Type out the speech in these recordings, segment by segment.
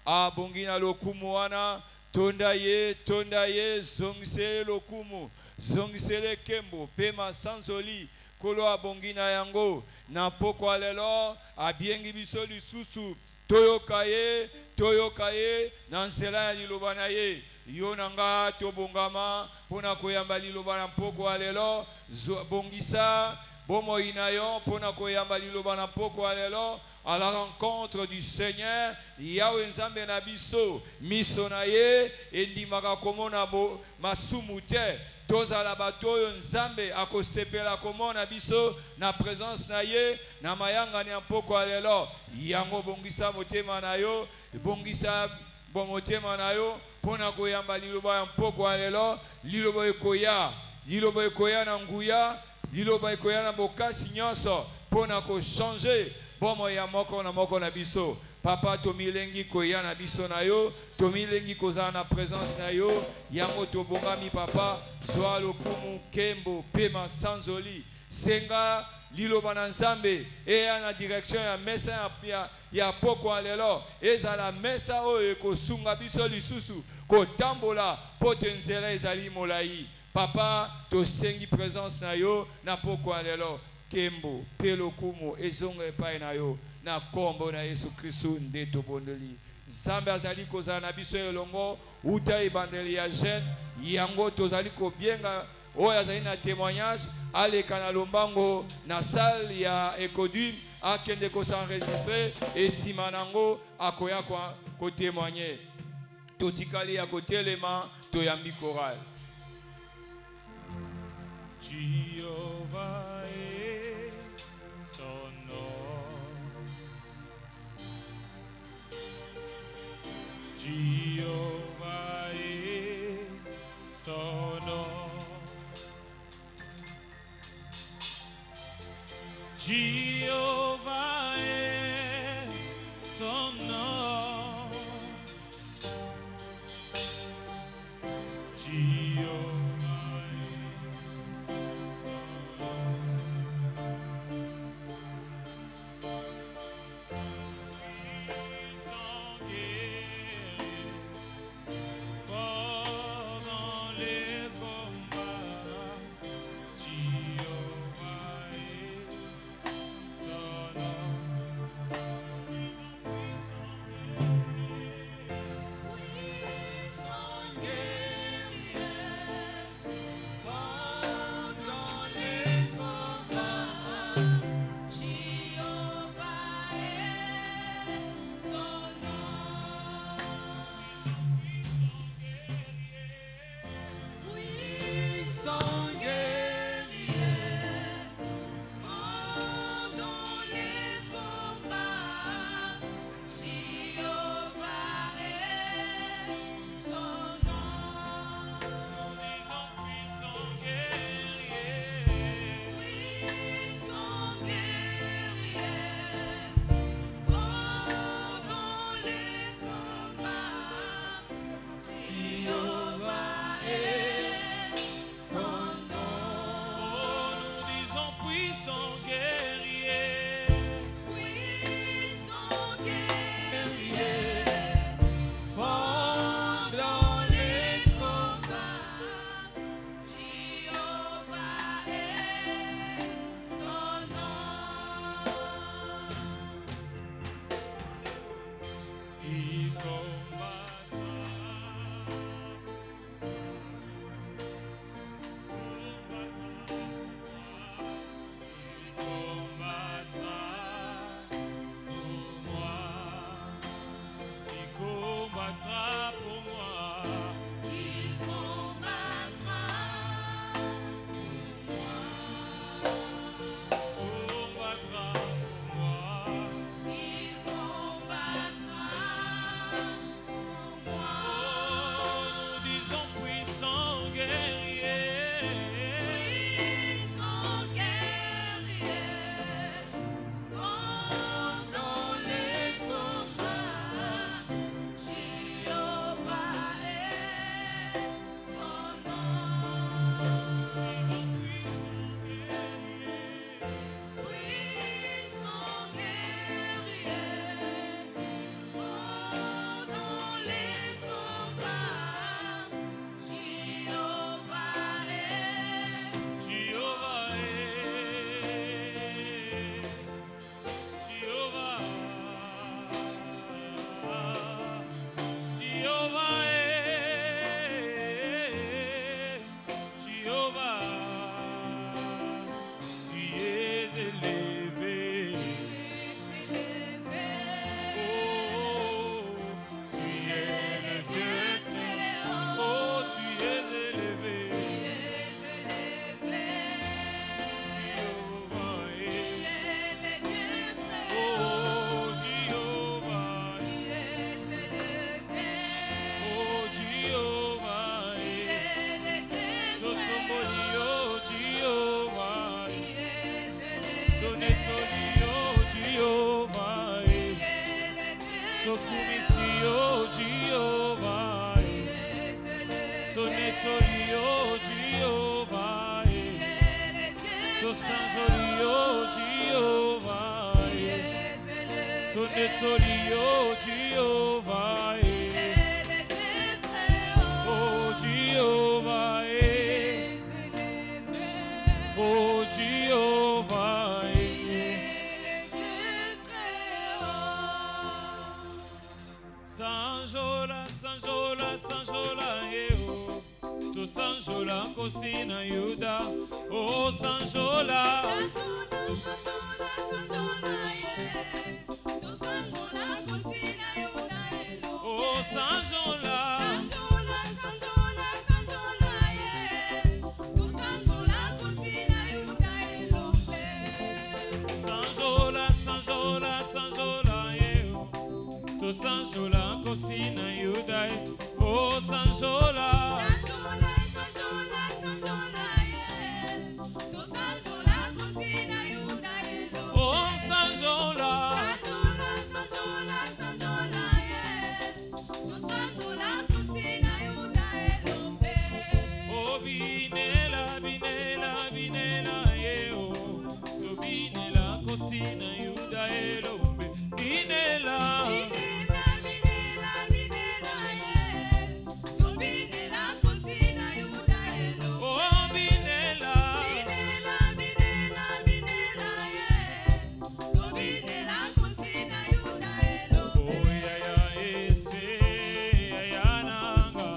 abongina lokumu wana tonda ye zongisele lokumu zongisele kembo pema sanzoli kolo abongina yango na poko alelo abiengi biso lisusu toyoka ye na nzela ya liloba na ye yo nanga tobongama pona koyamba liloba na poko alelo bongisa bomoi na yo pona koyamba liloba na poko alelo à la rencontre du Seigneur Yahweh Nzambe na biso miso na ye endimaka komona masumu te tozala bato oyo Nzambe akosepela komona biso na présence na ye na mayanga ya mpoko alelo yango bongisa motema na yo bongisa motema na yo pona koyamba liloba ya mpoko alelo liloba ekoya na nguya liloba ekoya na bokasi nyonso pona ko changer bomo ya moko na biso papa tomilengi koya na biso na yo tomilengi kozala na présence na yo yango tobongami papa zwa lokumu kembo pema sanzoli senga liloba na Nzambe eya na direction ya mesa ya poko alelo ezala mesa oyo ekosunga biso lisusu kotambola pote nzela ezali molai papa tosengi présence na yo na poko alelo kembo pelokumu ezonga epai na yo na kombo na Yesu Kristo nde tobondeli Nzambe azali kozala na biso elongo uta ebandeli ya jeune yango tozali kobienga oyo azali na témoignage aleka na lombango na salle ya Ecodune akende kosenregistre esima nango akoya kotémoigner totikali ya kotelema toyambi choral Jehovah est son nom. Jehovah est son nom. Jehovah est son nom. Jehovah. oh Jehovah. Tonne soli, oh Jehovah. To Saint joli, oh Jehovah. Tonne soli, oh Jehovah. Oh Jehovah. Oh Jehovah. Sanjola, Sanjola, Sanjola, oh. To Sanjola, Kosina, Yuda. Oh Sanjola. Sanjola, Sanjola, Sanjola, yeah. To Sanjola, Kosina, Yuda, hello. Oh Sanjola. Sanjola, Sanjola, Sanjola, yeah. To Sanjola, Kosina, Yuda, hello. Sanjola, Sanjola, Sanjola, yeah. To Sanjola, Kosina, Yuda. Oh Sanjola. Sanjola, Sanjola, Sanjola, yeah. To Sanjola, Kosina, Yuda, hello. Oh Sanjola. Sanjola, Sanjola, Sanjola, yeah. To Sanjola, Kosina, Yuda, hello. Oh Binela, Binela, Binela, yeah. Oh to Binela, Kosina, Yuda, hello. Binela. Binela, Binela, Binela, yeah. To Binela, Kosina, Yuda, hello. Oh Binela. Binela, Binela, Binela, yeah. To Binela, Kosina, Yuda, hello. Oh ya ya Yesu, ya ya nanga.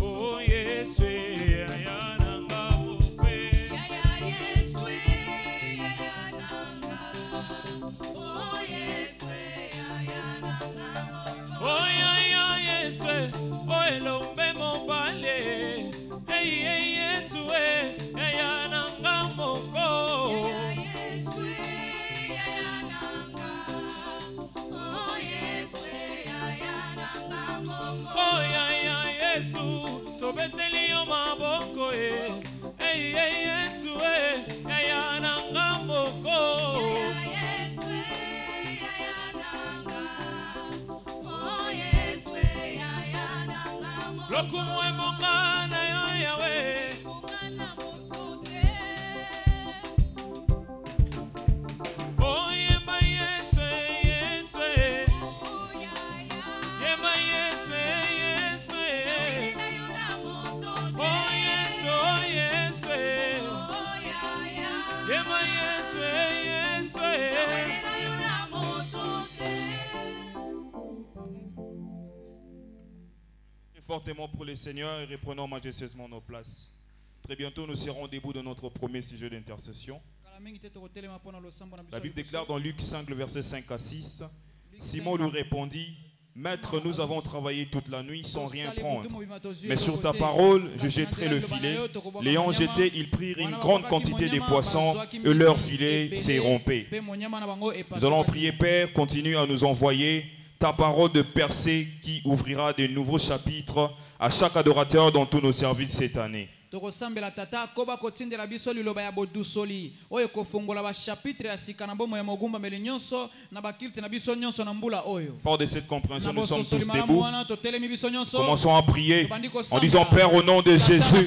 Oh Yesu, ya ya nanga mukwe. Yaya Yeswe, yaya nanga. Oh Yeswe, yaya nanga. Oh ya ya Yesu, oh elombe mobale. Hey hey Yesu, ya ya nanga moko. Yaya Yeswe, yaya nanga. Oh Yeswe, yaya nanga. Oh ya ya Yesu, to beteli yo maboko e. Hey hey Yesu, ya ya nanga moko. Yaya Yeswe, yaya nanga. Oh Yeswe, yaya nanga. Lokumu ebonga na yo yawe. Ungana mutute. Oh yema Yesu, Yesu. Oh yaya. Yema Yesu, Yesu. Ila yuna mutute. Oh Yesu, oh Yesu. Oh yaya. Yema Yesu, Yesu. Ila yuna mutute. Et fortement pour le Seigneur et reprenons majestueusement nos places. Très bientôt, nous serons debout de notre premier sujet d'intercession. La Bible déclare dans Luc 5, le verset 5 à 6, Simon lui répondit, Maître, nous avons travaillé toute la nuit sans rien prendre. Mais sur ta parole, je jetterai le filet. L'ayant jeté, ils prirent une grande quantité de poissons et leur filet s'est rompu. Nous allons prier, Père, continue à nous envoyer ta parole de percée qui ouvrira de nouveaux chapitres à chaque adorateur dans tous nos services cette année. tokosambela tata koba kotindela biso liloba ya bodusoli oyo kofongola ba chapitre ya sika na bomo ya mogumba meli nyonso na bakilte na biso nyonso na mbula oyo. Fort de cette compréhension, nous sommes tous debout. Commençons Commençons à prier en disant, Père, au nom de Jésus,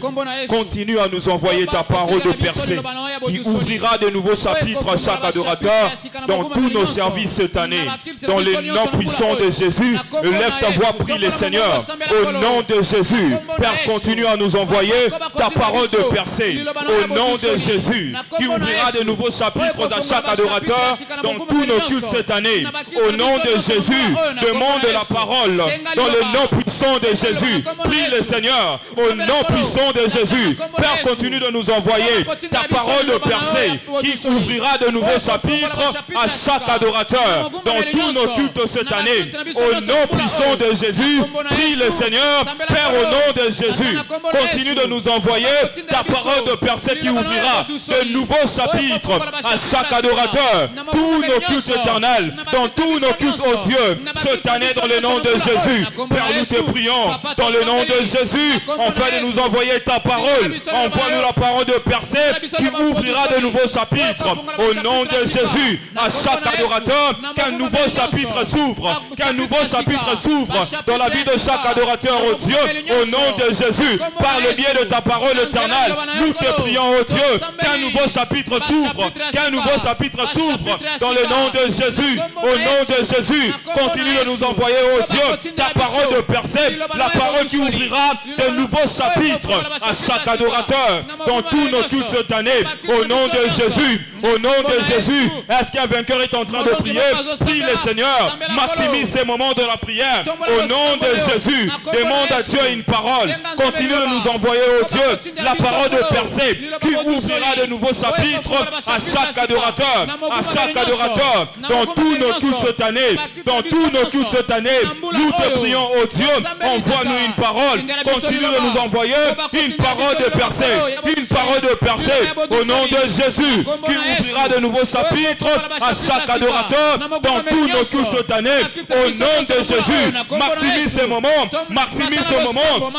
continue à nous envoyer ta parole de percée qui ouvrira de nouveaux chapitres à chaque adorateur dans tous nos services cette année. Dans le nom puissant de Jésus, lève ta voix, prie le Seigneur. Au nom de Jésus, Père, continue à nous envoyer ta parole de percée. Au nom de Jésus, qui ouvrira de nouveaux chapitres à chaque adorateur dans tous nos cultes cette année. Au nom de Jésus, demande la parole dans le nom puissant de Jésus. Prie le Seigneur au nom puissant de Jésus. Père, continue de nous envoyer ta parole de percée qui ouvrira de nouveaux chapitres à chaque adorateur dans tous nos cultes cette année. Au nom puissant de Jésus, prie le Seigneur. Père, au nom de Jésus, continue de nous envoyer envoyer ta parole de percée qui ouvrira de nouveaux chapitres à chaque adorateur. Tous nos cultes éternels, dans tous nos cultes, oh Dieu, cette année dans le nom de Jésus. Père, nous te prions dans le nom de Jésus, afin de nous envoyer ta parole. Envoie-nous la parole de percée qui ouvrira de nouveaux chapitres. Au nom de Jésus, à chaque adorateur, qu'un nouveau chapitre s'ouvre. Qu'un nouveau chapitre s'ouvre dans la vie de chaque adorateur, oh Dieu. Au nom de Jésus, par le biais de ta parole éternelle, nous te prions, oh Dieu, qu'un nouveau chapitre s'ouvre. Qu'un nouveau chapitre s'ouvre dans le nom de Jésus. Au nom de Jésus, continue de nous envoyer, oh Dieu, ta parole de percée, la parole qui ouvrira de nouveaux chapitres à chaque adorateur dans tous nos cultes cette année. Au nom de Jésus, au nom de Jésus. Est-ce qu'un vainqueur est en train de prier? Prie le Seigneur, maximise ces moments de la prière. Au nom de Jésus, demande à Dieu une parole. Continue de nous envoyer, oh Dieu, la parole de percée qui ouvrira de nouveaux chapitres à chaque adorateur, dans tous nos cultes cette année, dans tous nos cultes cette année. Nous te prions, oh Dieu, envoie-nous une parole. Continue de nous envoyer une parole de percée, une parole de percée, au nom de Jésus, qui ouvrira de nouveaux chapitres à chaque adorateur dans tous nos cultes cette année. Au nom de Jésus, maximise ce moment, maximise ce moment.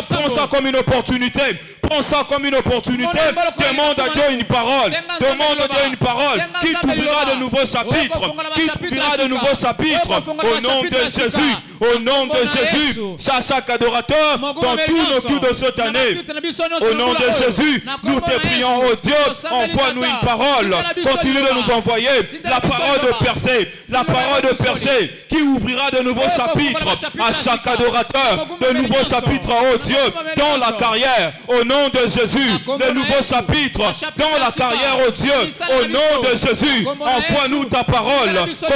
Prends ça comme une opportunité. Prends ça comme une opportunité. Demande à Dieu une parole. Demande à Dieu une parole qui t'ouvrira de nouveaux chapitres. Qui t'ouvrira de nouveaux chapitres. Au nom de Jésus. Au nom de Jésus. Chaque adorateur dans tous nos cultes de cette année. Au nom de Jésus, nous te prions, oh Dieu, envoie-nous une parole. Continue de nous envoyer la parole de percée. La parole de percée qui ouvrira de nouveaux chapitres à chaque adorateur. De nouveaux chapitres, oh Dieu, dans la carrière. Au nom de Jésus, de nouveaux chapitres dans la carrière, oh Dieu. Au nom de Jésus, envoie-nous ta parole.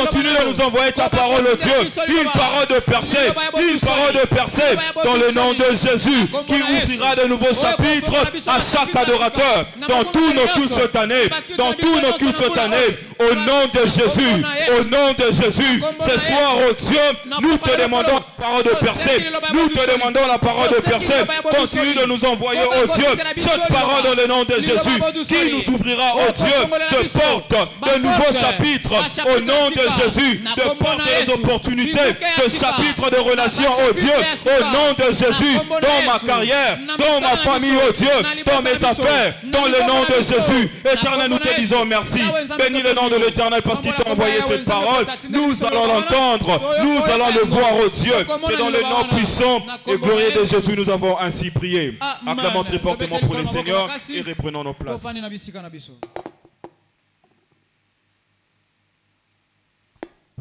Continue de nous envoyer ta parole, oh Dieu. Une parole de percée, une parole de percée dans le nom de Jésus qui ouvrira de nouveaux chapitres à chaque adorateur dans tous nos cultes cette année, dans tous nos cultes cette année. Au nom de Jésus, au nom de Jésus, ce soir, oh Dieu, nous te demandons la parole de percée. Nous te demandons la parole de percée. Continue de nous envoyer, oh Dieu, cette parole dans le nom de Jésus qui nous ouvrira, oh Dieu, de portes, de nouveaux chapitres. Au nom de Jésus, de portes des opportunités, de chapitres de relations, oh Dieu. Au nom de Jésus, dans ma carrière, dans ma famille, oh Dieu, dans mes affaires, dans le nom de Jésus. Éternel, nous te disons merci. Bénis le nom de l'Éternel parce qu'il t'a envoyé cette parole. Nous allons l'entendre, nous allons le voir, oh Dieu. C'est dans le nom puissant et glorieux de Jésus nous avons ainsi prié. Acclamons très fortement pour le Seigneur et reprenons nos places.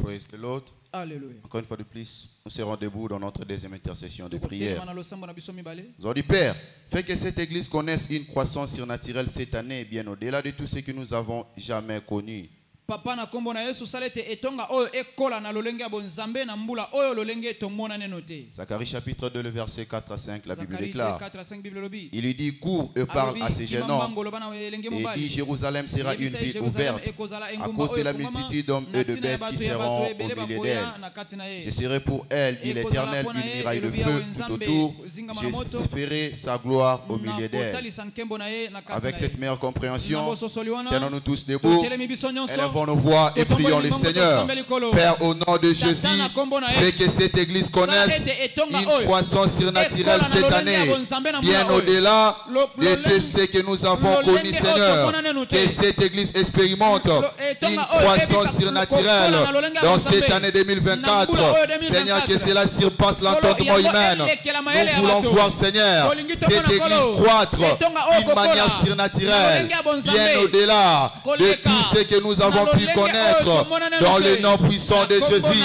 Praise the Lord. Alléluia. Encore une fois de plus, nous serons debout dans notre deuxième intercession de prière. Nous avons dit, Père, fais que cette église connaisse une croissance surnaturelle cette année, bien au-delà de tout ce que nous avons jamais connu. Papa na kombo na Yesu salete etonga oyo ekola na lolenge ya bonzambe na mbula oyo lolenge tomona neno te. Zacharie chapitre 2 le verset 4 à 5 la Bible déclare. 4 à 5 Bible lobi. Il lui dit cours et parle à ces jeunes hommes et dit Jérusalem sera une ville ouverte à cause de la multitude d'hommes et de bêtes qui seront au milieu d'elle. Je serai pour elle, dit l'Éternel, une muraille de feu tout autour. Je ferai sa gloire au milieu d'elle. Avec cette meilleure compréhension, tenons-nous tous debout. Élevons nos voix et prions le Seigneur. Père, au nom de Jésus, fais que cette église connaisse une croissance surnaturelle cette année, bien au-delà de tout ce que nous avons connu, Seigneur. Que cette église expérimente une croissance surnaturelle dans cette année 2024. Seigneur, que cela surpasse l'entendement humain. Nous voulons voir, Seigneur, cette église croître d'une manière surnaturelle, bien au-delà de tout ce que nous avons pu connaître dans le nom puissant de Jésus.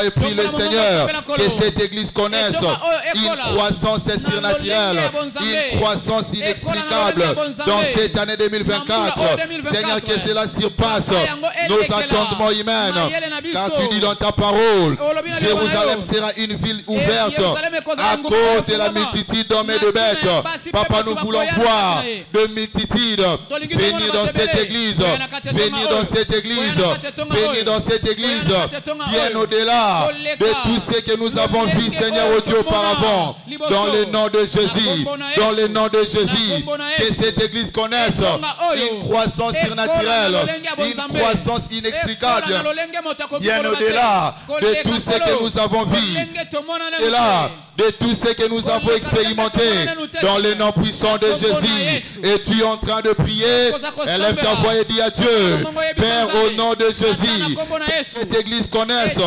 Et prie le Seigneur que cette église connaisse une croissance surnaturelle, une croissance inexplicable dans cette année 2024. Seigneur, que cela surpasse nos entendements humains. Car tu dis dans ta parole, Jérusalem sera une ville ouverte à cause de la multitude d'hommes et de bêtes. Papa, nous voulons voir de multitudes venir dans cette église, venir dans cette église, venir dans cette église, bien au-delà au-delà de tout ce que nous avons vu, Seigneur, oh Dieu, auparavant. Dans le nom de Jésus, dans le nom de Jésus, que cette église connaisse une croissance surnaturelle, une croissance inexplicable, bien au-delà de tout ce que nous avons vu, au-delà de tout ce que nous avons expérimenté, dans le nom puissant de Jésus. Et tu es en train de prier, élève ta voix et dis à Dieu, Père, au nom de Jésus, que cette église connaisse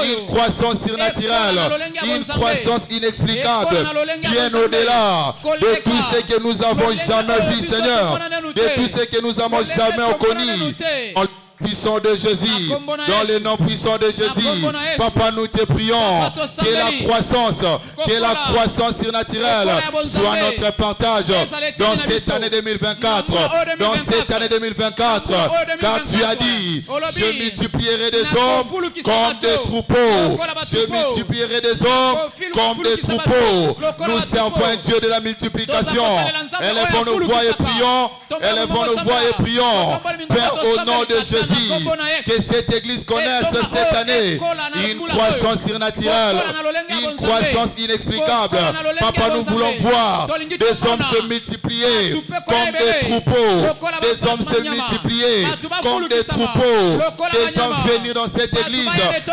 une croissance surnaturelle, une croissance inexplicable, bien au-delà de tout ce que nous avons jamais vu, Seigneur, de tout ce que nous avons jamais connu. Puissant de Jésus, dans le nom puissant de Jésus, Papa, nous te prions que la croissance surnaturelle soit notre partage dans cette année 2024, dans cette année 2024, car tu as dit, je multiplierai des hommes comme des troupeaux, je multiplierai des hommes comme des troupeaux. Nous servons un Dieu de la multiplication. Élevons nos voix et prions, élevons nos voix et prions, Père, au nom de Jésus. Que cette église connaisse cette année une croissance surnaturelle, une croissance inexplicable. Papa, nous voulons voir des hommes se multiplier comme des troupeaux, des hommes se multiplier comme des troupeaux, des hommes venir dans cette église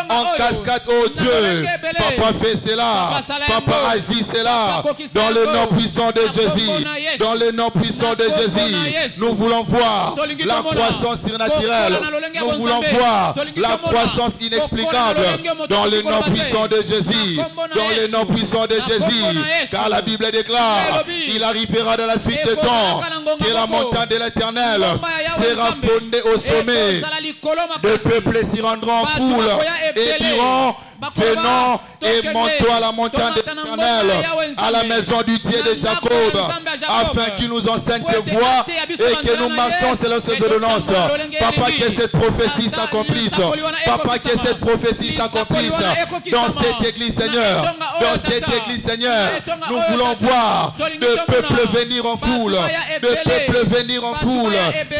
en cascade, oh Dieu. Papa, fais cela, Papa, agis cela, dans le nom puissant de Jésus, dans le nom puissant de Jésus. Nous voulons voir la croissance surnaturelle. Nous voulons voir la croissance inexplicable dans le nom puissant de Jésus. Dans le nom puissant de Jésus. Car la Bible déclare, il arrivera dans la suite de temps que la montagne de l'Éternel sera fondée au sommet. Les peuples s'y rendront en foule et diront, venons et montons à la montagne de l'Éternel, à la maison du Dieu de Jacob, afin qu'il nous enseigne ses voies et que nous marchions selon ses ordonnances. Papa, que cette prophétie s'accomplisse. Papa, que cette prophétie s'accomplisse dans cette église, Seigneur. Dans cette église, Seigneur, nous voulons voir de peuples venir en foule, de peuples venir en foule.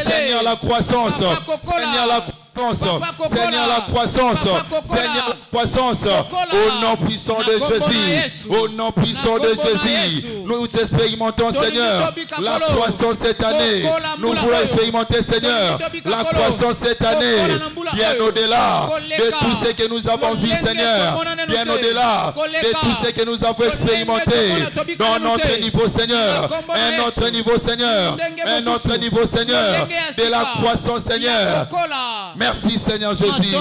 Seigneur, la croissance, Seigneur, la Seigneur, la croissance, Seigneur, la croissance, au nom puissant de Jésus, au nom puissant de Jésus, nous expérimentons, Seigneur, la croissance cette année. Nous voulons expérimenter, Seigneur, la croissance cette année, bien au-delà de tout ce que nous avons vu, Seigneur, bien au-delà de tout ce que nous avons expérimenté dans notre niveau, Seigneur, un autre niveau, Seigneur, un autre niveau, Seigneur, de la croissance, Seigneur. Merci Seigneur Jésus.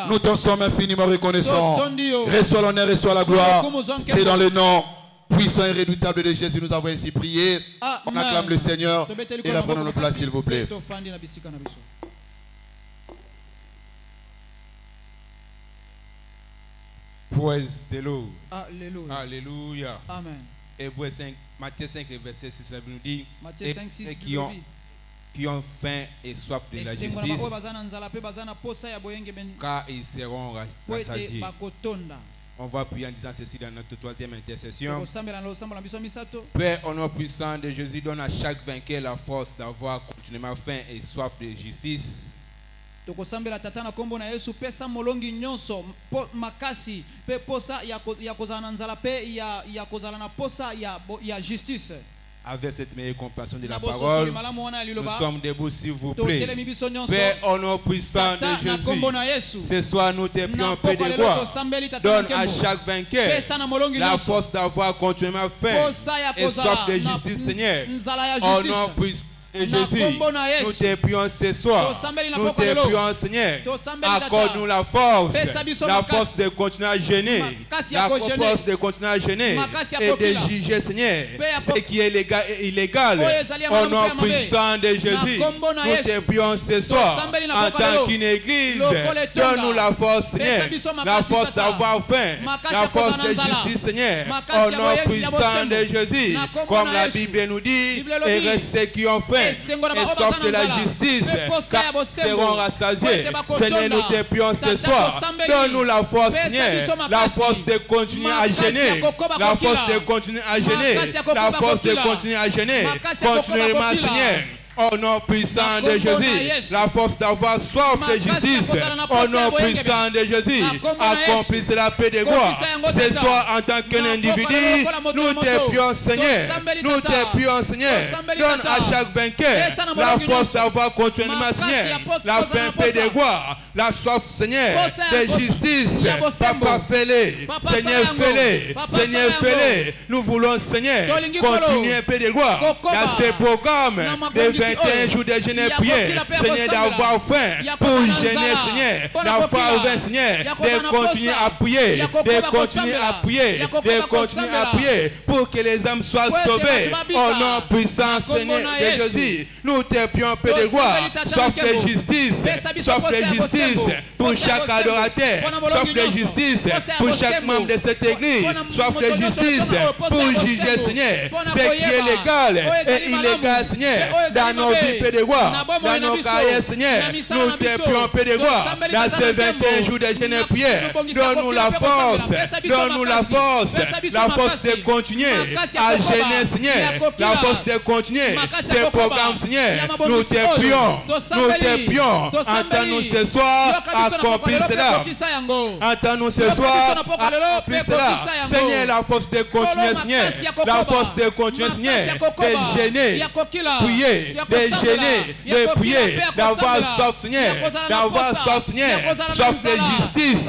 Nous t'en sommes infiniment reconnaissants. Reçois l'honneur, reçois la gloire. C'est dans le nom puissant et redoutable de Jésus nous avons ainsi prié. On acclame le Seigneur et reprenons nos places s'il vous plaît. Praise the Lord. Alléluia. Alléluia. Amen. Hébreux 5, Matthieu 5, verset 6, la Bible nous dit, Matthieu 5, 6, et qui ont faim et soif de la justice, car ils seront rassasiés. On va prier en disant ceci dans notre troisième intercession. Père, au nom puissant de Jésus, donne à chaque vainqueur la force d'avoir continuellement faim et soif de justice. Tokosambela tata na kombo na Yesu pesa molongi nyonso makasi pe posa ya kozala na nzala pe ya kozala na posa ya justice. Avec cette meilleure compassion de la parole, nous sommes debout s'il vous plaît. Père, au nom puissant de Jésus, ce soir nous te prions, Père de gloire. Donne à chaque vainqueur la force d'avoir continuellement faim et soif de justice, Seigneur. Au nom puissant de Jésus, nous te prions ce soir. Nous te prions, Seigneur. Accorde-nous la force de continuer à gêner, la force de continuer à gêner et de juger, Seigneur, ce qui est légal et illégal. Au nom puissant de Jésus, nous te prions ce soir. En tant qu'une église, donne-nous la force, Seigneur, la force d'avoir faim, la force de justice, Seigneur. Au nom puissant de Jésus, comme la Bible nous dit, et ceux qui ont faim et soif de la justice, car seront rassasiés. Seigneur, nous te prions ce soir. Donne-nous la force, Seigneur, la force de continuer à gêner, la force de continuer à gêner, la force de continuer à gêner, continuellement, Seigneur. Au nom puissant de Jésus, la force d'avoir soif de justice. Au nom puissant de Jésus, accomplisse la paix de gloire. Ce soir, en tant qu'un individu, nous te prions, Seigneur. Nous te prions, Seigneur. Donne à chaque vainqueur la force d'avoir continuellement, Seigneur, la paix de gloire, la soif, Seigneur, de justice. Papa, fais-le. Seigneur, fais-le. Seigneur, fais-le. Nous voulons, Seigneur, continuer paix de gloire dans ce programme de 21 jours de jeûne et prière, Seigneur, d'avoir faim pour jeûner, Seigneur, d'avoir faim, Seigneur, de continuer à prier, de continuer à prier, de continuer à prier pour que les âmes soient sauvées. Au nom puissant, Seigneur de Jésus, nous te prions, paix de gloire, sauf de justice, sauf de justice pour chaque adorateur, sauf de justice pour chaque membre de cette église, sauf de justice pour juger, Seigneur, ce qui est légal et illégal, Seigneur, dans nos vies, paix de gloire, dans nos carrières, Seigneur, nous te prions, paix de gloire, dans ces 21 jours de jeûne et prière. Donne-nous la force, donne-nous la force de continuer à gêner, Seigneur, la force de continuer ces programmes, Seigneur. Nous te prions, entends-nous ce soir, accomplis cela. Entends-nous ce soir, accomplis cela. Seigneur, la force de continuer, Seigneur, la force de continuer, Seigneur, de gêner, prier, de gêner, de prier, d'avoir soif, Seigneur, d'avoir soif, Seigneur, soif de justice,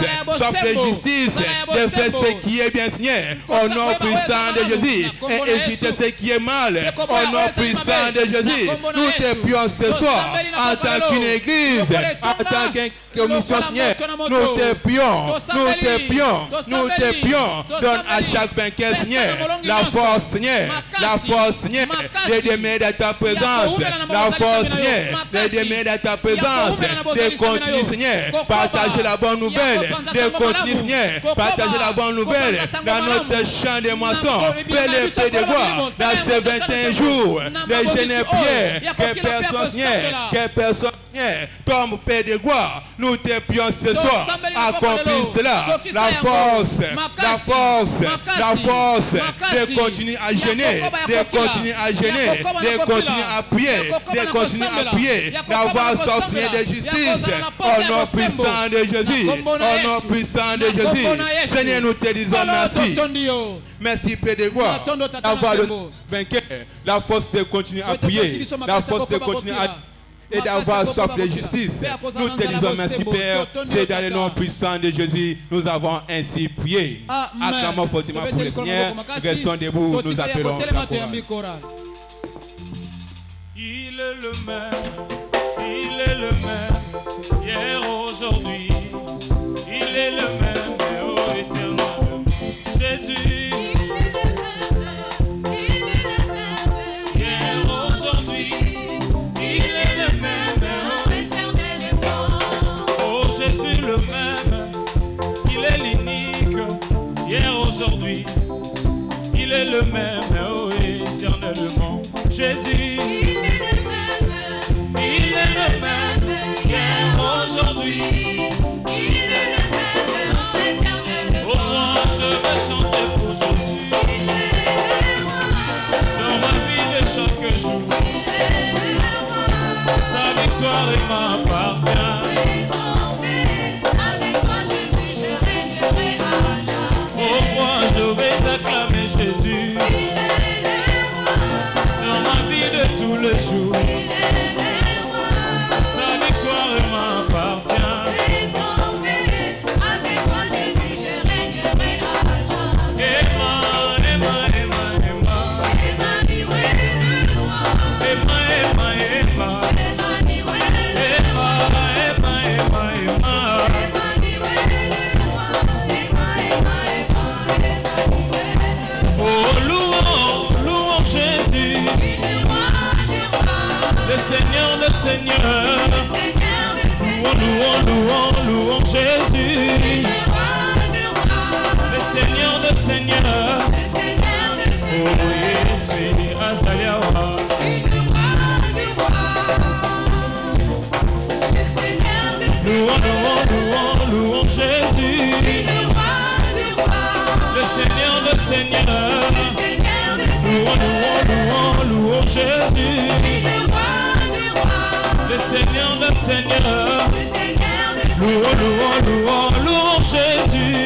de faire ce qui est bien, Seigneur, au nom puissant de Jésus, et éviter ce qui est mal, au nom puissant de Jésus. Nous te prions ce soir, en tant qu'une église, en tant qu'une commission, Seigneur, nous te prions, donne à chaque vainqueur, Seigneur, la force, Seigneur, de demeurer dans ta présence, la force, Seigneur, de demeurer dans ta présence, de continuer, Seigneur, partager la bonne nouvelle, de continuer, Seigneur, partager la bonne nouvelle dans notre champ de moissons, fais le paix de gloire dans ces 21 jours de jeûne et prière, que personne, Seigneur, tombe paix de gloire. Nous te prions ce soir, accomplis cela, la force de continuer à jeûner, de continuer à jeûner, de continuer à prier, de continuer à prier, d'avoir sorti de justice, au nom puissant de Jésus, au nom puissant de Jésus. Seigneur, nous te disons merci. Merci, Père de gloire, d'avoir vaincu, la force de continuer à prier, la force de continuer à et d'avoir soif de justice. Nous te disons merci, Père. C'est dans le nom puissant de Jésus, nous avons ainsi prié. Acclamons fortement pour le Seigneur. Restons debout, nous appelons la chorale. Il est le même, hier, aujourd'hui. Il est le même, ô éternel, Jésus. Le même, il est l'unique, hier, aujourd'hui, il est le même, oh, éternellement, Jésus. Il est le même, hier, aujourd'hui, il est le même, oh, éternellement. Oh, moi, je vais chanter pour Jésus, dans ma vie de chaque jour, sa victoire m'appartient. Je vais acclamer Jésus dans ma vie de tous les jours. Sa victoire m'appartient. Avec toi Jésus je régnerai à jamais. Emma, le Seigneur, le Seigneur, louons Jésus, le Seigneur, le Seigneur, oh Jésus, Azaliawa, louons Jésus, le Seigneur, le Seigneur, louons Jésus. Seigneur de Seigneur, louons Jésus,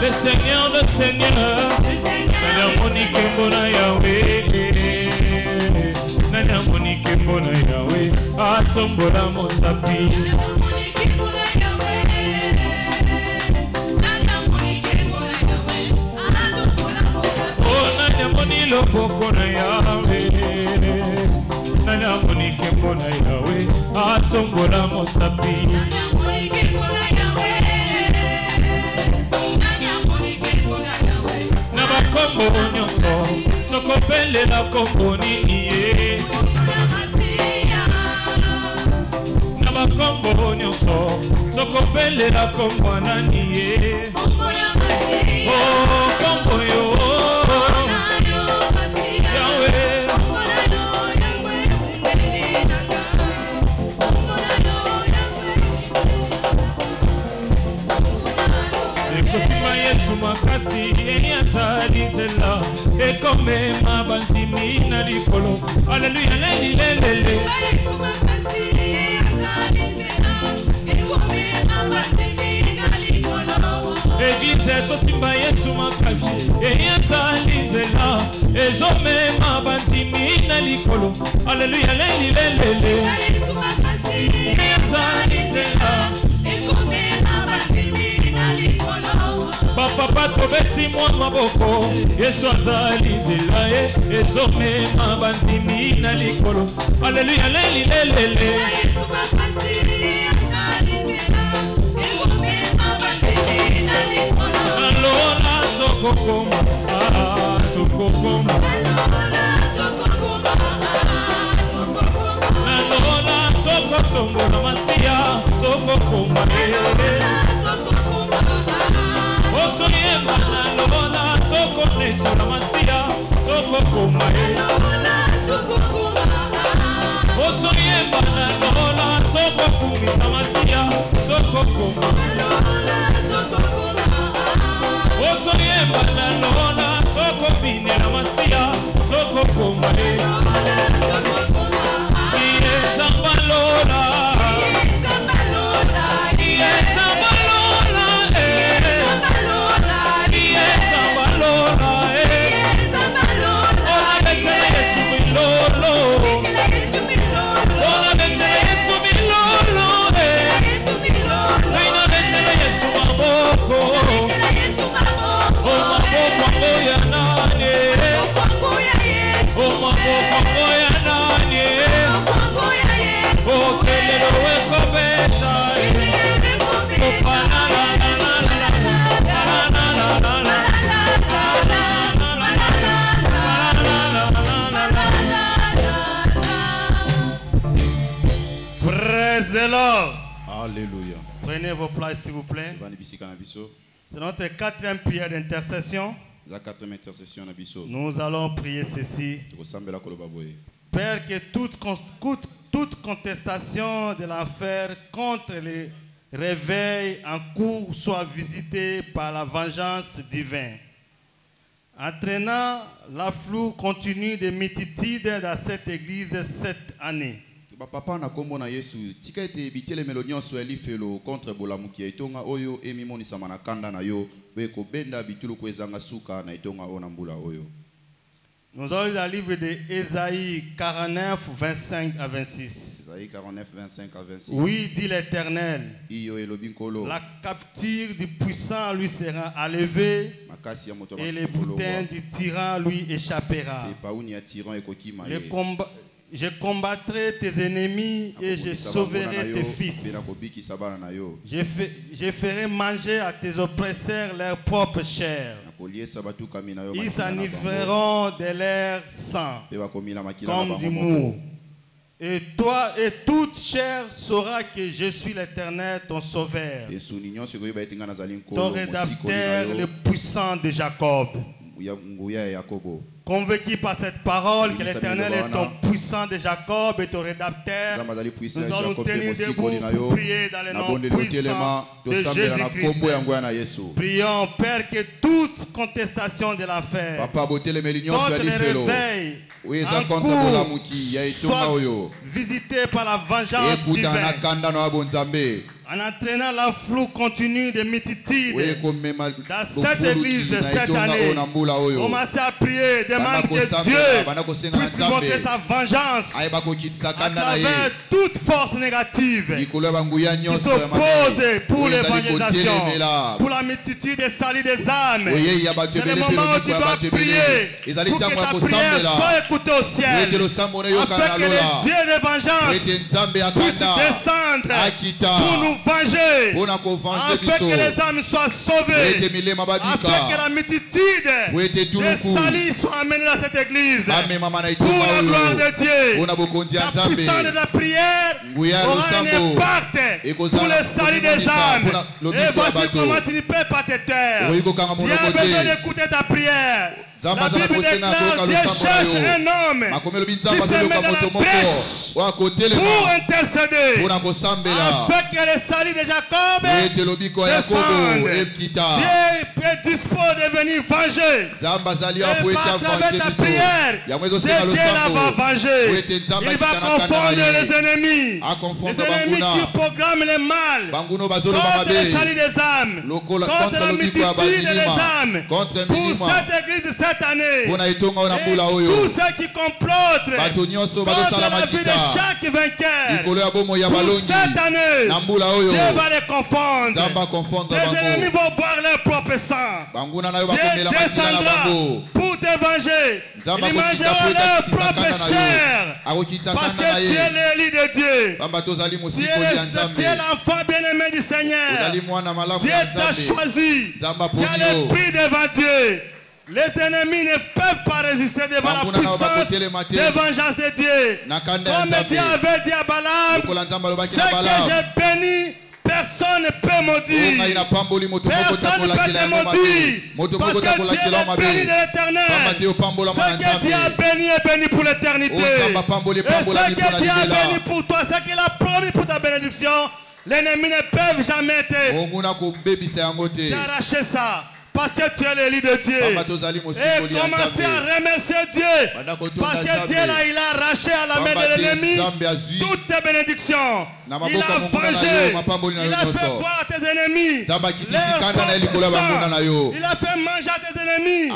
le Seigneur de Seigneur, Nana Monique Mbona Yahweh, Nana Monique Mbona Yahweh, Atsombola Mosapi. Lo boko na Yahweh, Nana Monique Mbona Yahweh, Atsombola Mosapi. Na bakombo nyonso, tokopele la kombo nini. Na bakombo nyonso, tokopele la kombo nani. Oh, kombo yo. Makasi eyatali zela ekome mabanzimi na likolo. Alléluia, leli lelele. Église tosimba Yesu makasi eyatali zela ezome mabanzimi na likolo. Alléluia, leli lelele. Eyatali zela Papa tobetsi mwa maboko Yesu azali zela ezome mabanzimi na likolo. Alléluia, leli lelele. Alola zokokoma, zokokoma. Alola zokotsombola masia, zokokoma. Otoyemba na lola toko netso na masia toko koma. Otoyemba na lola toko kumisa masia toko koma. Otoyemba na lola toko bine na masia toko koma. Iye samba lola. Praise the Lord. Alléluia. Prenez vos places s'il vous plaît. C'est notre 4e prière d'intercession. Nous allons prier ceci. Père, que toute contestation de l'enfer contre les réveils en cours soit visitée par la vengeance divine. Entraînant l'afflux continu de multitudes dans cette église cette année. Papa na kombo na Yesu tika ete bitele melonion so elifelo contre bolamuki etonga oyo emimoni samana kanda na yo beko benda bitulu kwezanga suka na etonga ona mbula oyo. Nous allons lire le livre de Ésaïe 49 25 à 26. Ésaïe 49 25 à 26. Oui, dit l'Éternel. La capture du puissant lui sera enlevée et le butin du tyran lui échappera. Je combattrai tes ennemis et je sauverai tes fils. Je ferai manger à tes oppresseurs leur propre chair. Ils s'enivreront de leur sang comme du mou. Et toi et toute chair saura que je suis l'Éternel, ton sauveur, ton rédempteur, le puissant de Jacob. Convaincu par cette parole que l'Éternel est ton puissant de Jacob et ton rédempteur, nous allons nous tenir debout pour prier dans le nom puissant de Jésus-Christ. Prions, Père, que toute contestation de l'enfer contre le réveil en cours soit visitée par la vengeance divine, en entraînant la flou continue de multitudes dans cette église cette année. Commencez à prier, demande que Dieu puisse montrer sa vengeance à travers toute force négative qui s'oppose pour l'évangélisation, pour la multitude des salis des âmes. C'est le moment où tu dois prier pour que ta prière soit écoutée au ciel, afin que le Dieu de vengeance puisse descendre pour nous venger, afin que les âmes soient sauvées, afin que la multitude des salis soit amenée dans cette église. Pour la gloire de Dieu, la puissance de la prière aura un impact pour les salis des âmes. Et voici comment tu ne peux pas te taire. Tu as besoin d'écouter ta prière. La Bible déclare Dieu cherche un homme qui se met dans la brèche pour intercéder, afin que les salis de Jacob descendent. Dieu est disposé de venir venger. Et par travers ta prière, c'est Dieu là va venger. Il va confondre les ennemis. Les ennemis qui programment le mal contre les salis des âmes, contre la multitude des âmes, pour cette église cette année. Et tous ceux qui complotent contre la vie de chaque vainqueur, pour cette année, Dieu va les confondre. Les ennemis vont boire leur propre sang. Dieu descendra pour te venger. Ils mangeront leur propre chair, parce que Dieu est l'élu de Dieu. Tu es l'enfant bien-aimé du Seigneur. Dieu t'a choisi. Tu as le prix devant Dieu. Les ennemis ne peuvent pas résister devant la puissance de vengeance de Dieu. Comme Dieu avait dit à Balaam, ce que j'ai béni, personne ne peut maudire. Personne ne peut te maudire. Parce que Dieu est le béni de l'éternel. Ce que Dieu a béni est béni pour l'éternité. Et ce que Dieu a béni pour toi, ce qu'il a promis pour ta bénédiction, l'ennemi ne peut jamais t'arracher ça. Parce que tu es l'élu de Dieu. Et commencez à remercier Dieu. Parce que Dieu là, il a arraché à la main de l'ennemi toutes tes bénédictions. Il a vengé. Il a fait boire à tes ennemis. Il a fait manger à tes ennemis.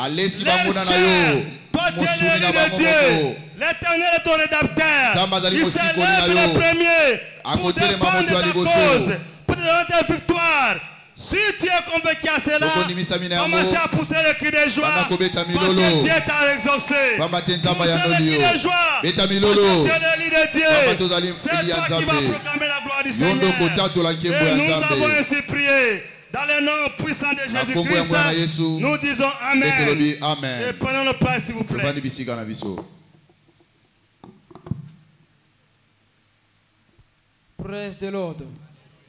Toi tu es l'élu de Dieu. L'Éternel est ton rédempteur. Il s'est levé le premier pour défendre ta cause, pour te donner ta victoire. Si tu es convaincu à cela, commencez à pousser le cri de joie, parce que Dieu t'a exaucé. Poussez le cri de joie, parce que Dieu est l'élu de Dieu. C'est toi qui vas proclamer la gloire du Seigneur. Et nous avons ainsi prié. Dans le nom puissant de Jésus-Christ, nous disons Amen. Et prenons le place, s'il vous plaît. Praise the Lord.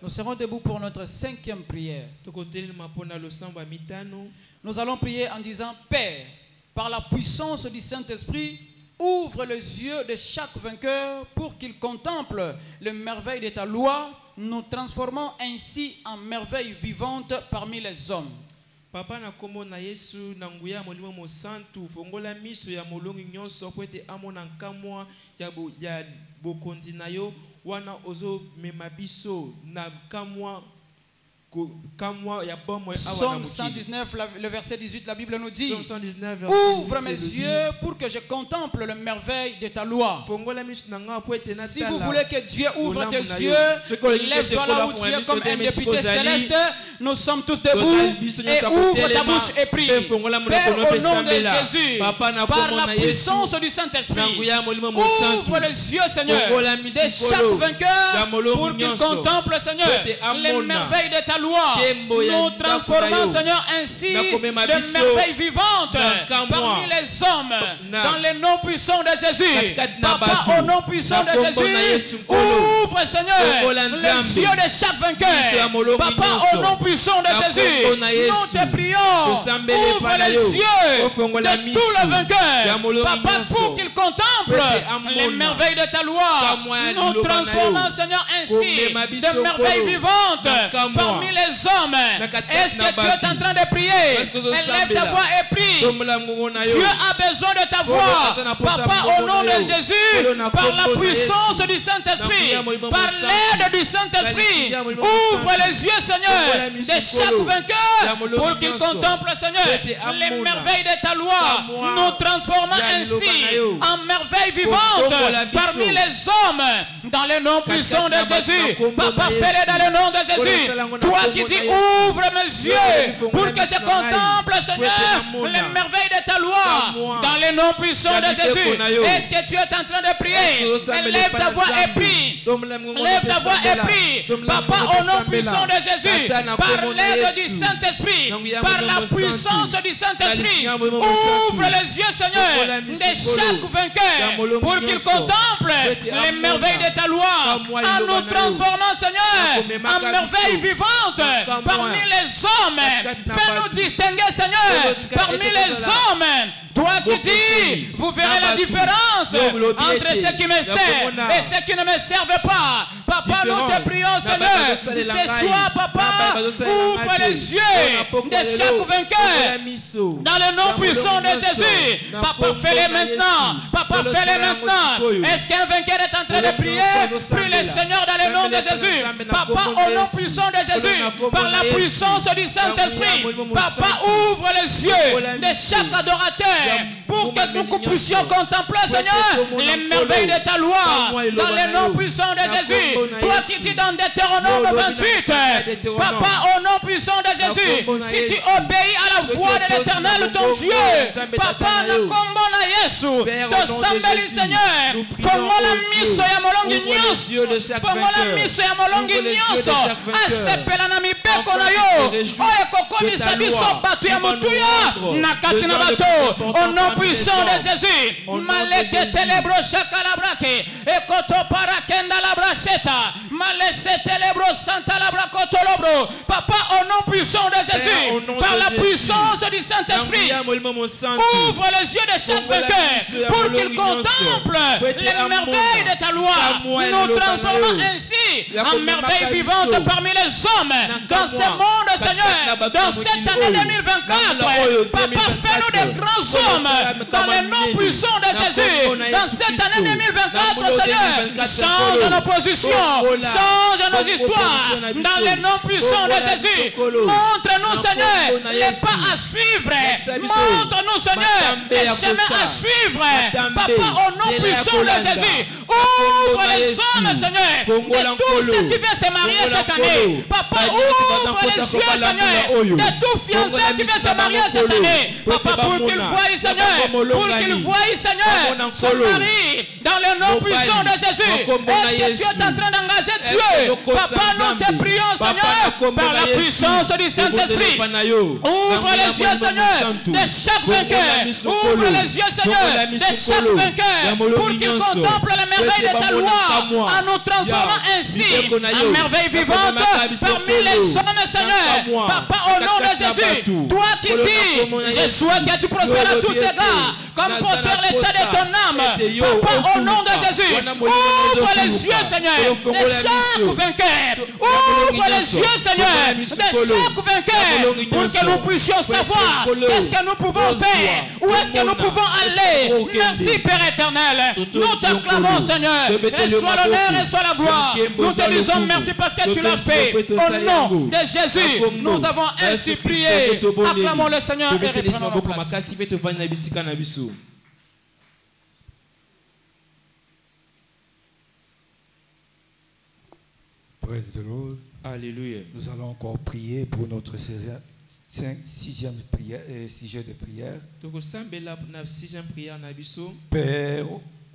Nous serons debout pour notre 5e prière. Nous allons prier en disant: Père, par la puissance du Saint-Esprit, ouvre les yeux de chaque vainqueur pour qu'il contemple les merveilles de ta loi, nous transformant ainsi en merveilles vivantes parmi les hommes. Papa na kombo na Yesu na nguya molimo mo santu fongola miso ya molongi nyonso po ete amona nkamwa ya bokonzi na yo wana ozo mema biso na kamwa Psaume 119, le verset 18, la Bible nous dit: ouvre mes yeux pour que je contemple les merveilles de ta loi. Si vous voulez que Dieu ouvre tes yeux, lève-toi là où tu es comme un député céleste. Nous sommes tous debout et ouvre ta bouche et prie. Père, au nom de Jésus, par la puissance du Saint-Esprit, ouvre les yeux, Seigneur, de chaque vainqueur pour qu'il contemple, Seigneur, les merveilles de ta loi. loi. Nous transformons, Seigneur, ainsi de merveilles vivantes parmi les hommes dans les noms puissants de Jésus. Papa, au nom puissant de Jésus, ouvre, Seigneur, les yeux de chaque vainqueur. Papa, au nom puissant de Jésus, nous te prions, ouvre les yeux de tous les vainqueurs. Papa, pour qu'ils contemplent les merveilles de ta loi. Nous transformons, Seigneur, ainsi de merveilles vivantes parmi les hommes. Est-ce que tu es en train de prier? Élève ta voix et prie. Dieu a besoin de ta voix. Papa, au nom de Jésus, par la puissance du Saint-Esprit, par l'aide du Saint-Esprit, ouvre les yeux, Seigneur, de chaque vainqueur pour qu'il contemple, Seigneur, les merveilles de ta loi. Nous transformons ainsi en merveilles vivantes parmi les hommes dans le nom puissant de Jésus. Papa, fais-le dans le nom de Jésus. Toi qui dis ouvre mes yeux pour que je contemple, Seigneur, les merveilles de ta loi dans le nom puissant de Jésus. Est-ce que tu es en train de prier? Lève ta voix et prie. Lève ta voix et prie. Papa, au nom puissant de Jésus, par l'aide du Saint-Esprit, par la puissance du Saint-Esprit, ouvre les yeux, Seigneur, de chaque vainqueur pour qu'il contemple les merveilles de ta loi en nous transformant, Seigneur, en merveilles vivantes parmi les hommes. Fais-nous distinguer, Seigneur, parmi les hommes. Toi qui dis, vous verrez la différence entre ceux qui me servent et ceux qui ne me servent pas. Papa, nous te prions, Seigneur, ce soir, Papa, ouvre les yeux de chaque vainqueur dans le nom puissant de Jésus. Papa, fais-le maintenant. Papa, fais-le maintenant. Est-ce qu'un vainqueur est en train de prier? Prie le Seigneur dans le nom de Jésus. Papa, au nom puissant de Jésus, par la puissance du Saint-Esprit, Papa, ouvre les yeux de chaque adorateur pour que nous puissions contempler, Seigneur, les merveilles de ta loi dans le nom puissant de Jésus. Toi qui dis dans Deutéronome 28, Papa, au nom puissant de Jésus, si tu obéis à la voix de l'Éternel ton Dieu, Papa, na kombo na Yesu tosambeli, Seigneur, fongola miso ya molongi nyonso, fongola miso ya molongi nyonso asepela na mibeko na yo oyo kokomisa biso bato ya motuya na kati na bato. Au nom puissant de Jésus, maleke telebro shakalabrake ekoto parakenda labracheta malese telebro santa labrakotolobro. Papa, au nom puissant de Jésus, par la puissance du Saint-Esprit, ouvre les yeux de chaque vainqueur pour qu'il contemple les merveilles de ta loi. Nous transformons ainsi en merveilles vivantes parmi les hommes dans ce monde, Seigneur, dans cette année 2024. Papa, fais-nous des grands hommes dans le nom puissant de Jésus. Dans cette année 2024, Seigneur, change nos positions, change nos histoires dans le nom puissant de Jésus. Montre-nous, Seigneur, les pas à suivre. Montre-nous, Seigneur, les chemins à suivre. Papa, au nom puissant de Jésus, ouvre les hommes, Seigneur, de tous ceux qui veulent se marier cette année. Papa, ouvre les yeux, Seigneur, de tous fiancés qui veulent se marier cette année. Papa, pour qu'ils voient, Seigneur, pour qu'ils voient, Seigneur, son mari dans le nom puissant de Jésus. Est-ce que tu es en train d'engager Dieu? Papa, nous te prions, Seigneur, par la puissance du Saint-Esprit. Ouvre les yeux, Seigneur, de chaque vainqueur. Ouvre les yeux, Seigneur, de chaque vainqueur pour qu'il contemple les merveilles de ta loi en nous transformant ainsi en merveilles vivantes parmi les hommes, Seigneur. Papa, au nom de Jésus, toi qui dis, je souhaite que tu prospères à tous ces gars, comme prospère l'état de ton âme. Papa, au nom de Jésus, ouvre les yeux, Seigneur, de chaque vainqueur. Ouvre les yeux, Seigneur, de chaque vainqueur pour que nous puissions savoir qu'est-ce que nous pouvons faire, où est-ce que nous pouvons aller. Merci, Père éternel. Nous t'acclamons, Seigneur. Reçois l'honneur et soit la gloire. Nous te disons merci parce que tu l'as fait. Au nom de Jésus, nous avons ainsi prié. Acclamons le Seigneur et reprenons nos places. Praise the Lord. Alléluia. Nous allons encore prier pour notre sixième prière et sujet de prière. Père,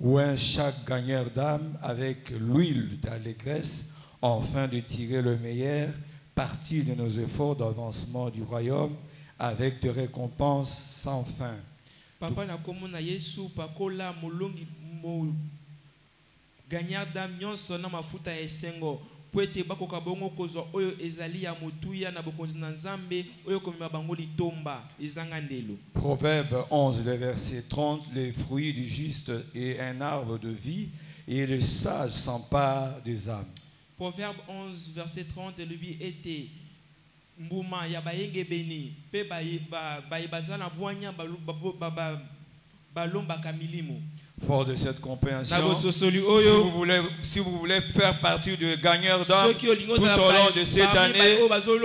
oint chaque gagneur d'âme avec l'huile d'allégresse, afin de tirer le meilleur partie de nos efforts d'avancement du royaume avec des récompenses sans fin. Papa na komona Yesu pakola molongi mo gagnard d'âme nyonso na mafuta esengo po ete bakoka bongo kozwa oyo ezali ya motuya na bokonzi na Nzambe oyo komema bango litomba ezanga ndelo. Proverbe 11 le verset 30, les fruits du juste est un arbre de vie et le sage s'empare des âmes. Proverbe 11 verset 30 lui était mbuma ya bayenge beni pe bazana bwanya balomba kamilimo. Fort de cette compréhension, si vous voulez faire partie de gagneurs d'âme tout au long de cette année,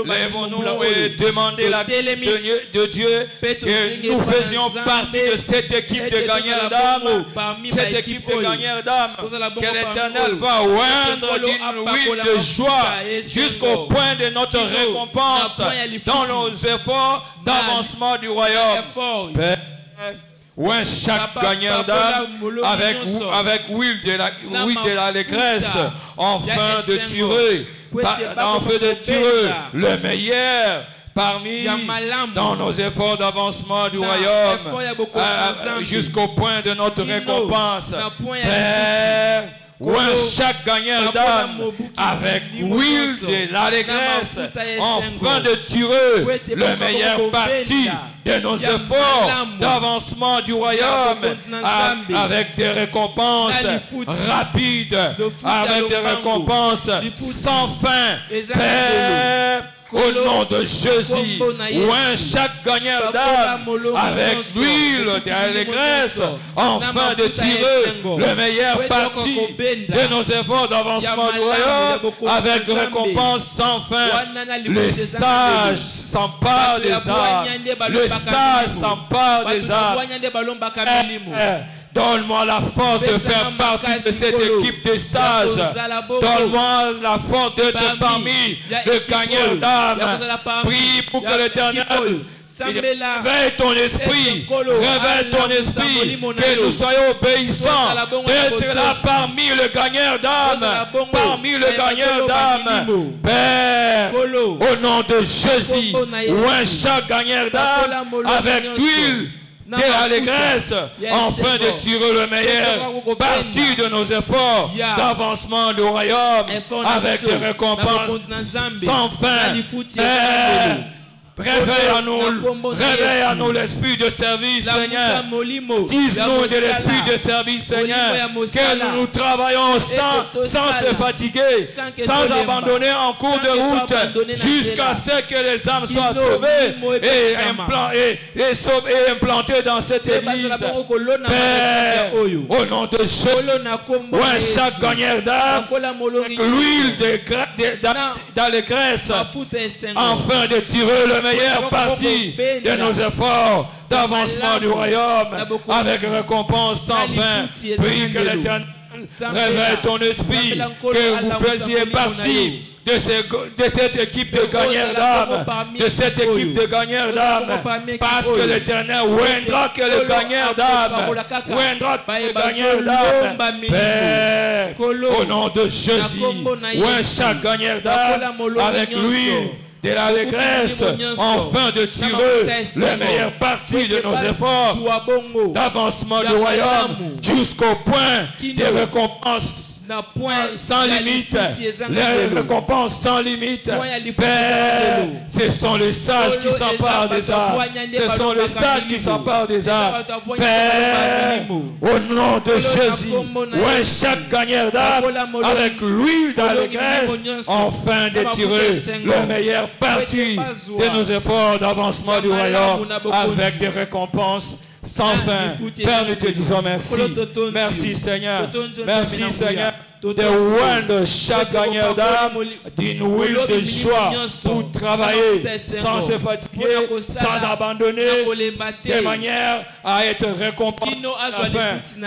lèvons-nous et demandez la de Dieu que nous faisions partie de cette équipe de gagneurs d'âme, cette équipe de gagneurs d'âme, que l'Éternel va oindre d'une huile de joie jusqu'au point de notre récompense dans nos efforts d'avancement du royaume. Père, ou un chaque gagneur d'âme avec huile de l'allégresse afin de tirer le meilleur parmi dans nos efforts d'avancement du royaume jusqu'au point de notre récompense. Père, ou un chaque gagneur d'âme avec huile de l'allégresse afin de tirer le meilleur parti de nos efforts d'avancement du royaume avec des récompenses rapides, avec des récompenses sans fin. Père, au nom de Jésus, ou un chaque gagneur d'âme avec l'huile de l'allégresse afin de tirer le meilleur parti de nos efforts d'avancement du royaume avec des récompenses sans fin. Les sages s'emparent des âmes. Les sages s'emparent des âmes. Donne-moi la force de faire partie de cette équipe des sages. Donne-moi la force d'être parmi les gagneurs d'âme. Prie pour que l'Éternel réveille ton esprit. Réveille ton esprit. Que nous soyons obéissants. D'être là parmi les gagneurs d'âme. Parmi les gagneurs d'âme. Père, au nom de Jésus, ou un chaque gagneur d'âme avec l'huile de l'allégresse afin de tirer le meilleur parti de nos efforts d'avancement du royaume avec des récompenses sans fin. Réveille à nous l'esprit de service, Seigneur. Dis-nous de l'esprit de service, Seigneur, que nous travaillons sans se fatiguer, sans abandonner en cours de route, jusqu'à ce que les âmes soient sauvées et implantées dans cette église. Père, au nom de Jésus, chaque gagneur d'âme, l'huile d'allégresse, afin de tirer le meilleure partie de nos efforts d'avancement du royaume avec récompense sans fin. Prie que l'Éternel réveille ton esprit, que vous faisiez partie de cette équipe de gagneurs d'âme, de cette équipe de gagneurs d'âme, parce que l'Éternel oindra que le gagneur d'âme, oindra que le gagneur d'âme. Père, au nom de Jésus, oint chaque gagneur d'âme avec l'huile de l'allégresse afin de tirer le meilleur parti de nos efforts d'avancement du royaume jusqu'au point des récompenses sans limite, les récompenses sans limite. Père, ce sont les sages qui s'emparent des âmes. Ce sont les sages qui s'emparent des âmes. Père, au nom de Jésus, ouais, chaque gagneur d'âme avec l'huile d'allégresse afin de tirer le meilleur parti de nos efforts d'avancement du royaume avec des récompenses sans fin. Père, nous te disons merci. Merci Seigneur. Merci Seigneur de oindre chaque gagneur d'âme d'une huile de joie pour travailler sans se fatiguer, sans abandonner, de manière à être récompensé.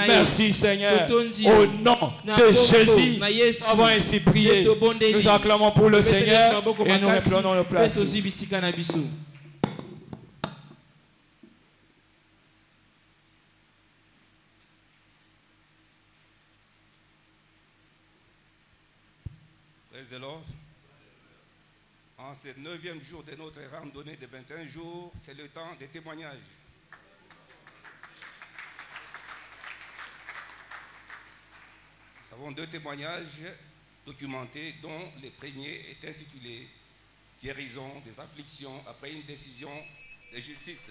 Merci Seigneur. Au nom de Jésus, nous avons ainsi prié. Nous acclamons pour le Seigneur et nous reprenons nos places. Praise the Lord. En ce 9e jour de notre randonnée de 21 jours, c'est le temps des témoignages. Nous avons 2 témoignages documentés, dont le premier est intitulé « Guérison des afflictions après une décision de justice ».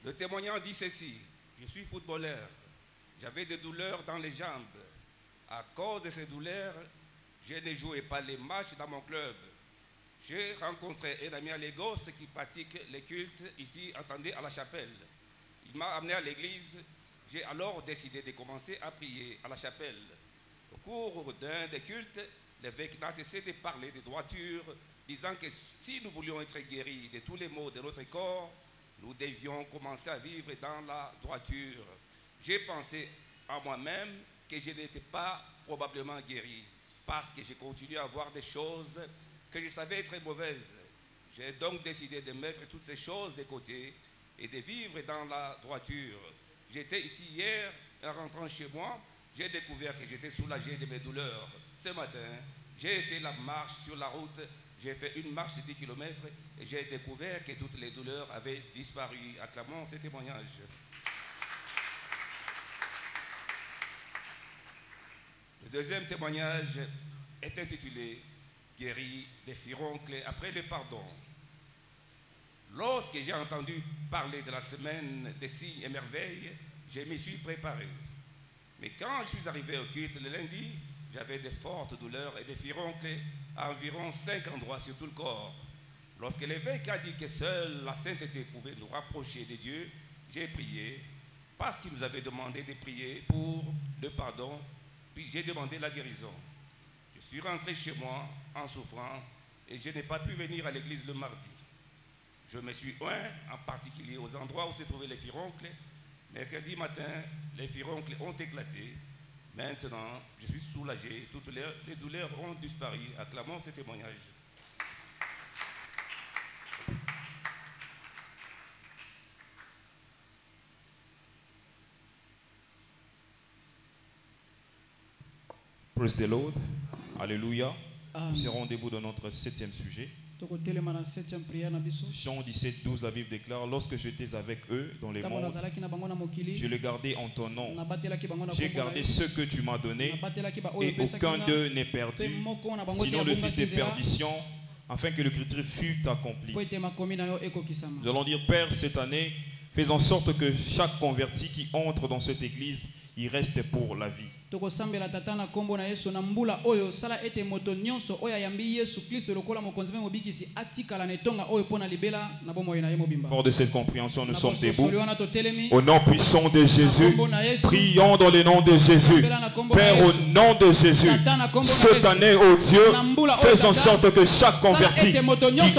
Le témoignant dit ceci: « Je suis footballeur. J'avais des douleurs dans les jambes. À cause de ces douleurs, je ne jouais pas les matchs dans mon club. J'ai rencontré un ami à Lagos qui pratique les cultes ici, entendez, à la chapelle. Il m'a amené à l'église. J'ai alors décidé de commencer à prier à la chapelle. Au cours d'un des cultes, l'évêque n'a cessé de parler de droiture, disant que si nous voulions être guéris de tous les maux de notre corps, nous devions commencer à vivre dans la droiture. J'ai pensé à moi-même que je n'étais pas probablement guéri, parce que j'ai continué à voir des choses que je savais être mauvaises. J'ai donc décidé de mettre toutes ces choses de côté et de vivre dans la droiture. J'étais ici hier, en rentrant chez moi, j'ai découvert que j'étais soulagé de mes douleurs. Ce matin, j'ai essayé la marche sur la route, j'ai fait une marche de 10 km et j'ai découvert que toutes les douleurs avaient disparu. Acclamons ce témoignage. Le deuxième témoignage est intitulé « Guéri des furoncles après le pardon ». Lorsque j'ai entendu parler de la semaine des signes et merveilles, je m'y suis préparé. Mais quand je suis arrivé au culte le lundi, j'avais de fortes douleurs et des furoncles à environ 5 endroits sur tout le corps. Lorsque l'évêque a dit que seule la sainteté pouvait nous rapprocher de Dieu, j'ai prié parce qu'il nous avait demandé de prier pour le pardon, puis j'ai demandé la guérison. Je suis rentré chez moi en souffrant et je n'ai pas pu venir à l'église le mardi. Je me suis oint en particulier aux endroits où se trouvaient les furoncles. Mercredi matin, les furoncles ont éclaté. Maintenant, je suis soulagé. Toutes les douleurs ont disparu. Acclamons ce témoignage. Praise the Lord. Alléluia. Nous serons debout dans notre 7e sujet. Jean 17, 12, la Bible déclare: lorsque j'étais avec eux dans les mondes, je les gardais en ton nom. J'ai gardé ce que tu m'as donné, et aucun d'eux n'est perdu, sinon le fils de perdition, afin que l'écriture fût accomplie. Nous allons dire: Père, cette année, fais en sorte que chaque converti qui entre dans cette église, il reste pour la vie. Fort de cette compréhension, nous sommes debout. Au nom puissant de Jésus, prions dans le nom de Jésus. Père, au nom de Jésus, cette année, oh Dieu, fais en sorte que chaque converti qui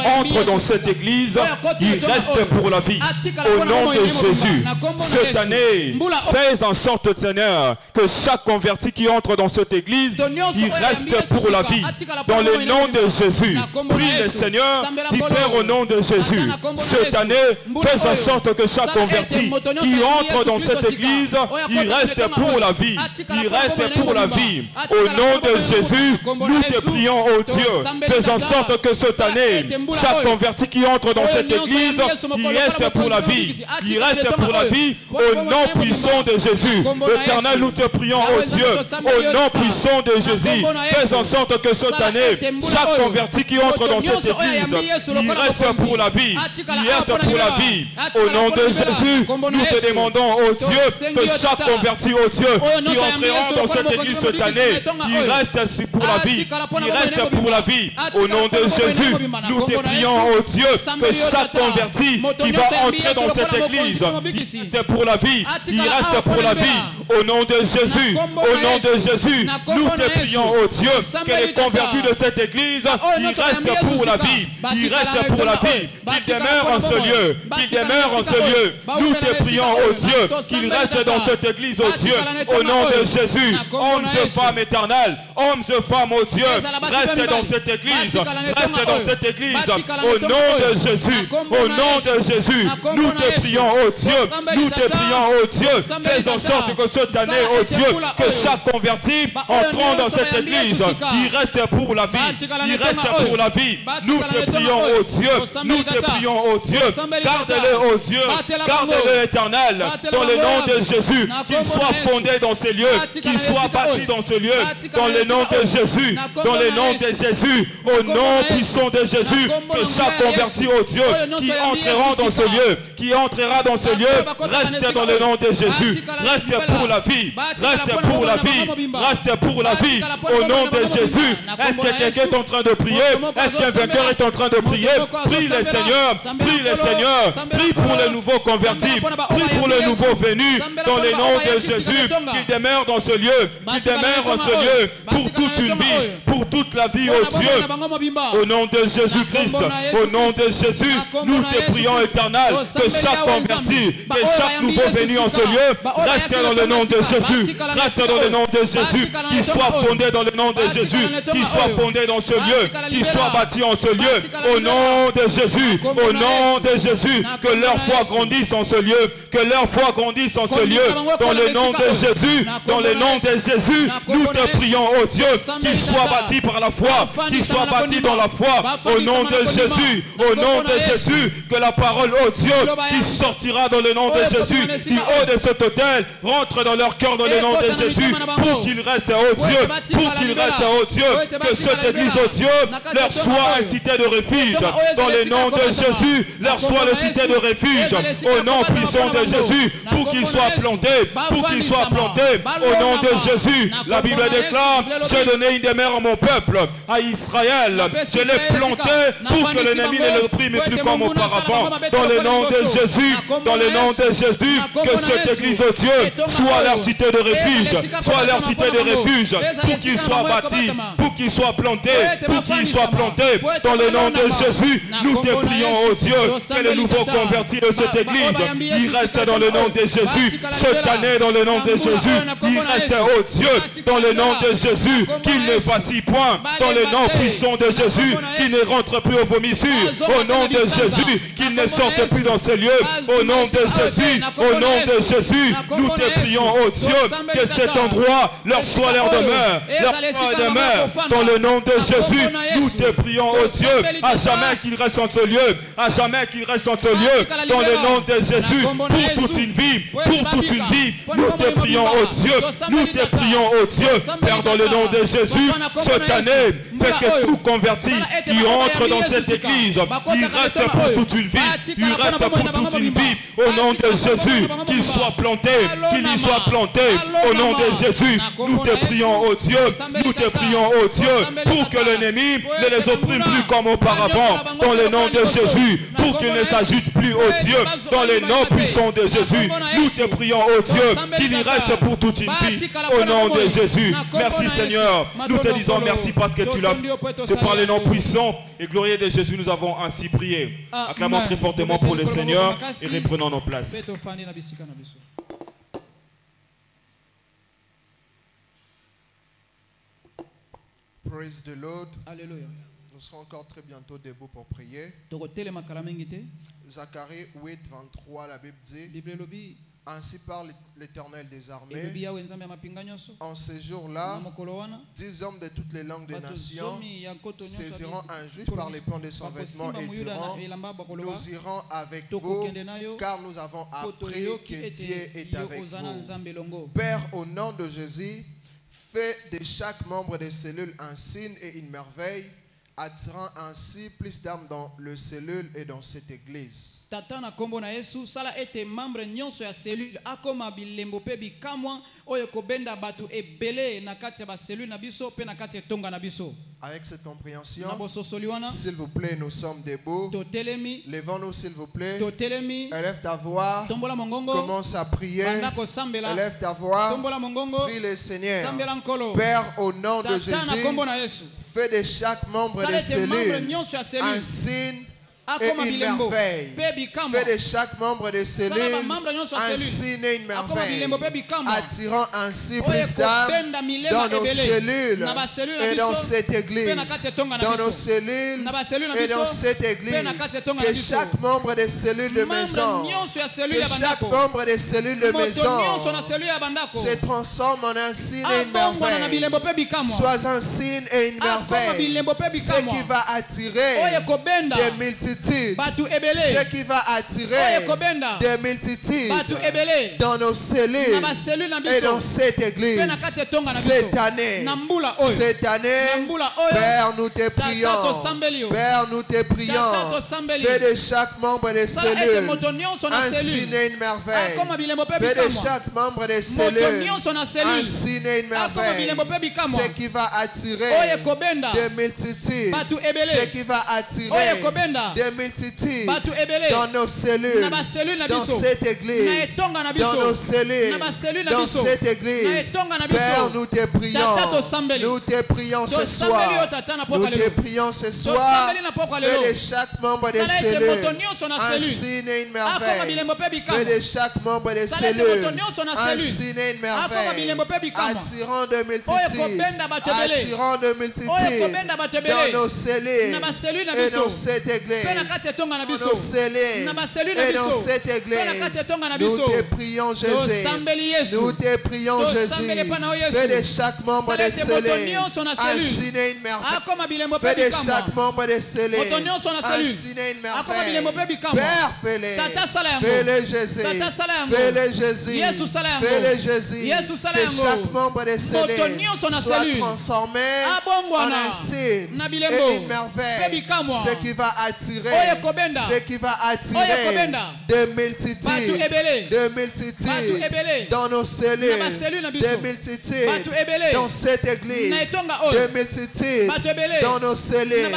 entre dans cette église, il reste pour la vie. Au nom de Jésus, cette année, fais en sorte, Seigneur, que chaque converti qui entre dans cette église, il reste pour la vie. Dans le nom de Jésus, prie le Seigneur, dis Père, au nom de Jésus, cette année, fais en sorte que chaque converti qui entre dans cette église, il reste pour la vie. Il reste pour la vie. Au nom de Jésus, nous te prions, oh Dieu, fais en sorte que cette année, chaque converti qui entre dans cette église, il reste pour la vie. Il reste pour la vie. Au nom puissant de Jésus, Éternel, nous te prions, oh Dieu, au nom puissant de Jésus, fais en sorte que cette année, chaque converti qui entre dans cette église, il reste pour la vie. Il reste pour la vie. Au nom de Jésus, nous te demandons, oh Dieu, que chaque converti, oh Dieu, qui entrera dans cette église cette année, il reste pour la vie. Il reste pour la vie. Au nom de Jésus, nous te prions, oh Dieu, que chaque converti qui va entrer dans cette église, il reste pour la vie. Il reste pour la vie. Au nom de Jésus, au nom de Jésus, nous te prions, oh Dieu, que les convertis de cette église, ils restent pour la vie. Ils restent pour la vie. Qu'ils demeurent en ce lieu. Qu'ils demeurent en ce lieu. Nous te prions, oh Dieu, qu'ils restent dans cette église, oh Dieu, au nom de Jésus. Hommes et femmes éternels, hommes et femmes, oh Dieu, reste dans cette église. Reste dans cette église. Au nom de Jésus. Au nom de Jésus. Nous te prions, oh Dieu. Nous te prions, oh Dieu. Fais en sorte que cette année, oh Dieu, que chaque converti entrant dans cette église, il reste pour la vie. Il reste pour la vie. Nous te prions, oh Dieu. Nous te prions, oh Dieu. Garde-le, oh Dieu. Garde-le éternel. Dans le nom de Jésus. Qu'il soit fondé dans ce lieu. Qu'il soit bâti dans ce lieu. Dans le nom de Jésus. Dans le nom de Jésus. Au nom puissant de Jésus. Que chaque converti, oh Dieu, qui entrera dans ce lieu. Qui entrera dans ce lieu. Reste dans le nom de Jésus. Reste pour la vie. Reste pour la vie. Reste pour la vie. Au nom de Jésus. Est-ce que quelqu'un est en train de prier? Est-ce qu'un vainqueur est en train de prier? Prie le Seigneur. Prie le Seigneur. Prie pour le nouveau converti. Prie pour le nouveau venu. Dans le nom de Jésus. Qu'il demeure dans ce lieu. Qu'il demeure dans ce lieu. Pour toute une vie. Pour toute la vie, oh Dieu. Au nom de Jésus-Christ. Au nom de Jésus. Nous te prions, éternel. Que chaque converti. Que chaque nouveau venu en ce lieu. Reste dans le nom de Jésus. Reste dans le nom de Jésus. Qu'il soit fondé dans le nom de Jésus. Qu'il soit fondé dans ce lieu. Qu'il soit bâti en ce lieu. Au nom de Jésus. Au nom de Jésus. Que leur foi grandisse en ce lieu. Que leur foi grandisse en ce lieu. Dans le nom de Jésus. Dans le nom de Jésus. Nous te prions, oh Dieu. Qu'il soit bâti par la foi. Qu'il soit bâti dans la foi. Au nom de Jésus. Au nom de Jésus. Que la parole, oh Dieu, qui sortira dans le nom de Jésus. Du haut de cet autel. Rentre dans leur cœur dans le nom de Jésus. Pour qu'ils restent, oh Dieu. Pour qu'ils restent, oh Dieu. Que cette église, oh Dieu, leur soit un cité de refuge. Dans le nom de Jésus, leur soit le cité de refuge. Au nom puissant de Jésus, pour qu'ils soient plantés. Pour qu'ils soient plantés. Au nom de Jésus, la Bible déclare, j'ai donné une demeure à mon peuple, à Israël. Je l'ai planté pour que l'ennemi ne l'opprime plus comme auparavant. Dans le nom de Jésus, dans le nom de Jésus, que cette église, oh Dieu, soit leur cité de refuge. Soit leur cité de refuge. Pour qu'ils soient bâtis. Pour qu'ils soient plantés. Pour qu'ils soient plantés. Dans le nom de Jésus, nous te prions, oh Dieu, que les nouveaux convertis de cette église, ils restent dans le nom de Jésus. Cette année, dans le nom de Jésus, ils restent, oh Dieu, dans le nom de Jésus, qu'ils ne vacillent point. Dans le nom puissant de Jésus, qu'ils ne rentrent plus aux vomissures. Au nom de Jésus, qu'ils ne sortent plus dans ces lieux. Au nom de Jésus, au nom de Jésus, nous te prions, oh Dieu, que cet endroit leur soit leur demeure. Leur demeure. Dans le nom de Jésus, nous te prions, oh Dieu, à jamais qu'ils restent en ce lieu. À jamais qu'ils restent en ce lieu. Dans le nom de Jésus, pour toute une vie. Pour toute une vie. Nous te prions, oh Dieu. Nous te prions, oh Dieu. Père, dans le nom de Jésus, cette année, fais que tout converti qui entre dans cette église, il reste pour toute une vie. Il reste pour toute une vie. Au nom de Jésus, qu'il soit planté. Qu'il y soit planté. Au nom de Jésus, nous te prions, oh Dieu. Nous te prions, oh Dieu, pour que l'ennemi ne les opprime plus comme auparavant. Dans le nom de Jésus, pour qu'il ne s'agite plus, oh Dieu. Dans le nom puissant de Jésus, nous te prions, oh Dieu, qu'il y reste pour toute une vie. Au nom de Jésus. Merci Seigneur. Nous te disons merci parce que tu l'as fait. C'est par le nom puissant et glorieux de Jésus nous avons ainsi prié. Acclamons très fortement pour le Seigneur et reprenons nos places. Praise the Lord. Alléluia. Nous serons encore très bientôt debout pour prier. Zacharie 8, 23, la Bible dit: ainsi parle l'Éternel des armées. En ces jours-là, 10 hommes de toutes les langues des nations saisiront un juif par les pans de son vêtement et diront: nous irons avec vous, car nous avons appris que Dieu est avec vous. Père, au nom de Jésus, fais de chaque membre des cellules un signe et une merveille, attirant ainsi plus d'âmes dans le cellule et dans cette église. Tata na kombo na Yesu sala ete membre nyonso ya cellule akoma bilembo pe bikamwa oyo kobenda batu ebele na kati ya ba cellule na biso pe na kati ya tonga na biso. Avec cette compréhension, s'il vous plaît, nous sommes debout. Levons-nous, s'il vous plaît. Élève ta voix. Commence à prier. Élève ta voix. Prie le Seigneur. Père, au nom de Jésus, fais de chaque membre des cellules un signe et une merveille. Fais de chaque membre de cellule un signe et une merveille, attirant ainsi plus d'âmes dans nos cellules et dans cette église. Dans nos cellules et dans cette église. Que chaque membre des cellules de maison, que chaque membre des cellules de maison se transforme en un signe et une merveille. Sois un signe et une merveille. Ce qui va attirer des multitudes. Ce qui va attirer des multitudes dans nos cellules et dans cette église. Cette année, Père, nous te prions. Père, nous te prions. Fais de chaque membre des cellules un signe et une merveille. Fais de chaque membre des cellules un signe et une merveille. Ce qui va attirer des multitudes. Ce qui va attirer des multitudes dans nos cellules, dans cette église, dans nos cellules, dans cette église. Père, nous te prions. Nous te prions ce soir. Nous te prions ce soir. Fais de chaque membre des cellules un signe et une merveille. Fais de chaque membre des cellules un signe et une merveille. Attirant de multitudes. Attirant de multitudes dans nos cellules et dans cette église. Dans nos cellules et dans cette église. Nous te prions, Jésus. Nous te prions, Jésus. Fais de chaque membre des cellules un signe et une merveille. Fais de chaque membre des cellules un signe et une merveille. Père, fais-les. Fais-les, Jésus. Fais-les, Jésus. Fais-les, Jésus. Que chaque membre des cellules soit transformé en un signe et une merveille. Ce qui va attirer des multitudes dans nos cellules, des multitudes dans cette église, des multitudes dans nos cellules,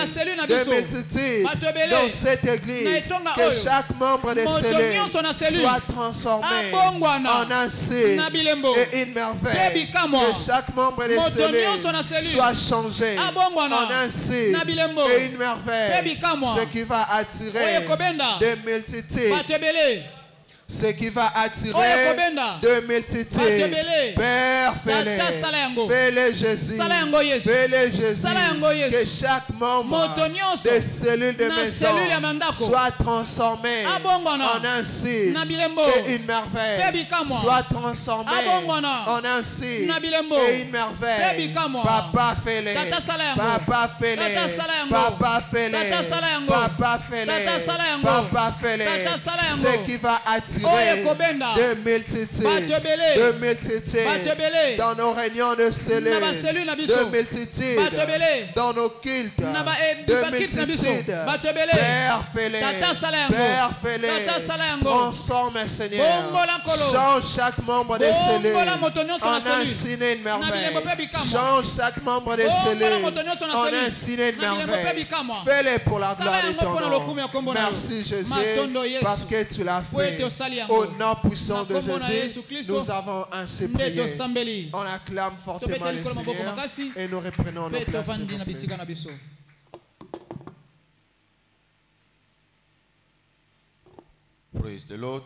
des multitudes dans cette église. Que chaque membre des cellules soit transformé en un signe et une merveille. Que chaque membre des cellules soit changé en un signe et une merveille. Ce qui va attirer des multitudes. Ce qui va attirer de multitudes. Père, fais-les. Fais-les, Jésus. Fais-les, Jésus. Que chaque membre des cellules de maison soit transformé en un signe et une merveille. Soit transformé en un signe et une merveille. Papa, fais-les. Papa, fais-les. Papa, fais-les. Papa, fais-les. Papa, fais-les. Ce qui va attirer de multitudes dans nos réunions de cellules, de multitudes dans nos cultes, de multitudes. Père, fais-les. Père, fais-les. Transforme, Seigneur. Change chaque membre des cellules en un signe et une merveille. Change chaque membre des cellules en un signe et une merveille. Fais-les pour la gloire de ton nom. Merci, Jésus, parce que tu l'as fait. Au nom puissant de Jésus, nous avons ainsi prié. On acclame fortement le Seigneur et nous reprenons nos places. Praise the Lord.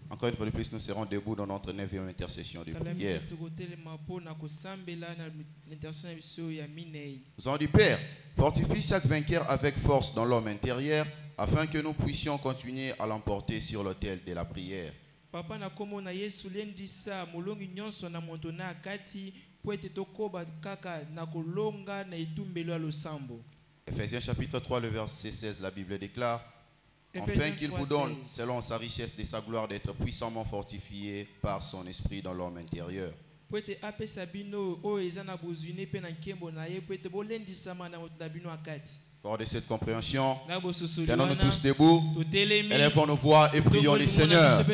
Encore une fois de plus, nous serons debout dans notre 9e intercession de prière. Nous avons dit, Père, fortifie chaque vainqueur avec force dans l'homme intérieur, afin que nous puissions continuer à l'emporter sur l'autel de la prière. Ephésiens chapitre 3, le verset 16, la Bible déclare, afin qu'il vous donne, selon sa richesse de sa gloire, d'être puissamment fortifié par son esprit dans l'homme intérieur. Fort de cette compréhension, tenons-nous tous debout, élevons nos voix et prions le Seigneur.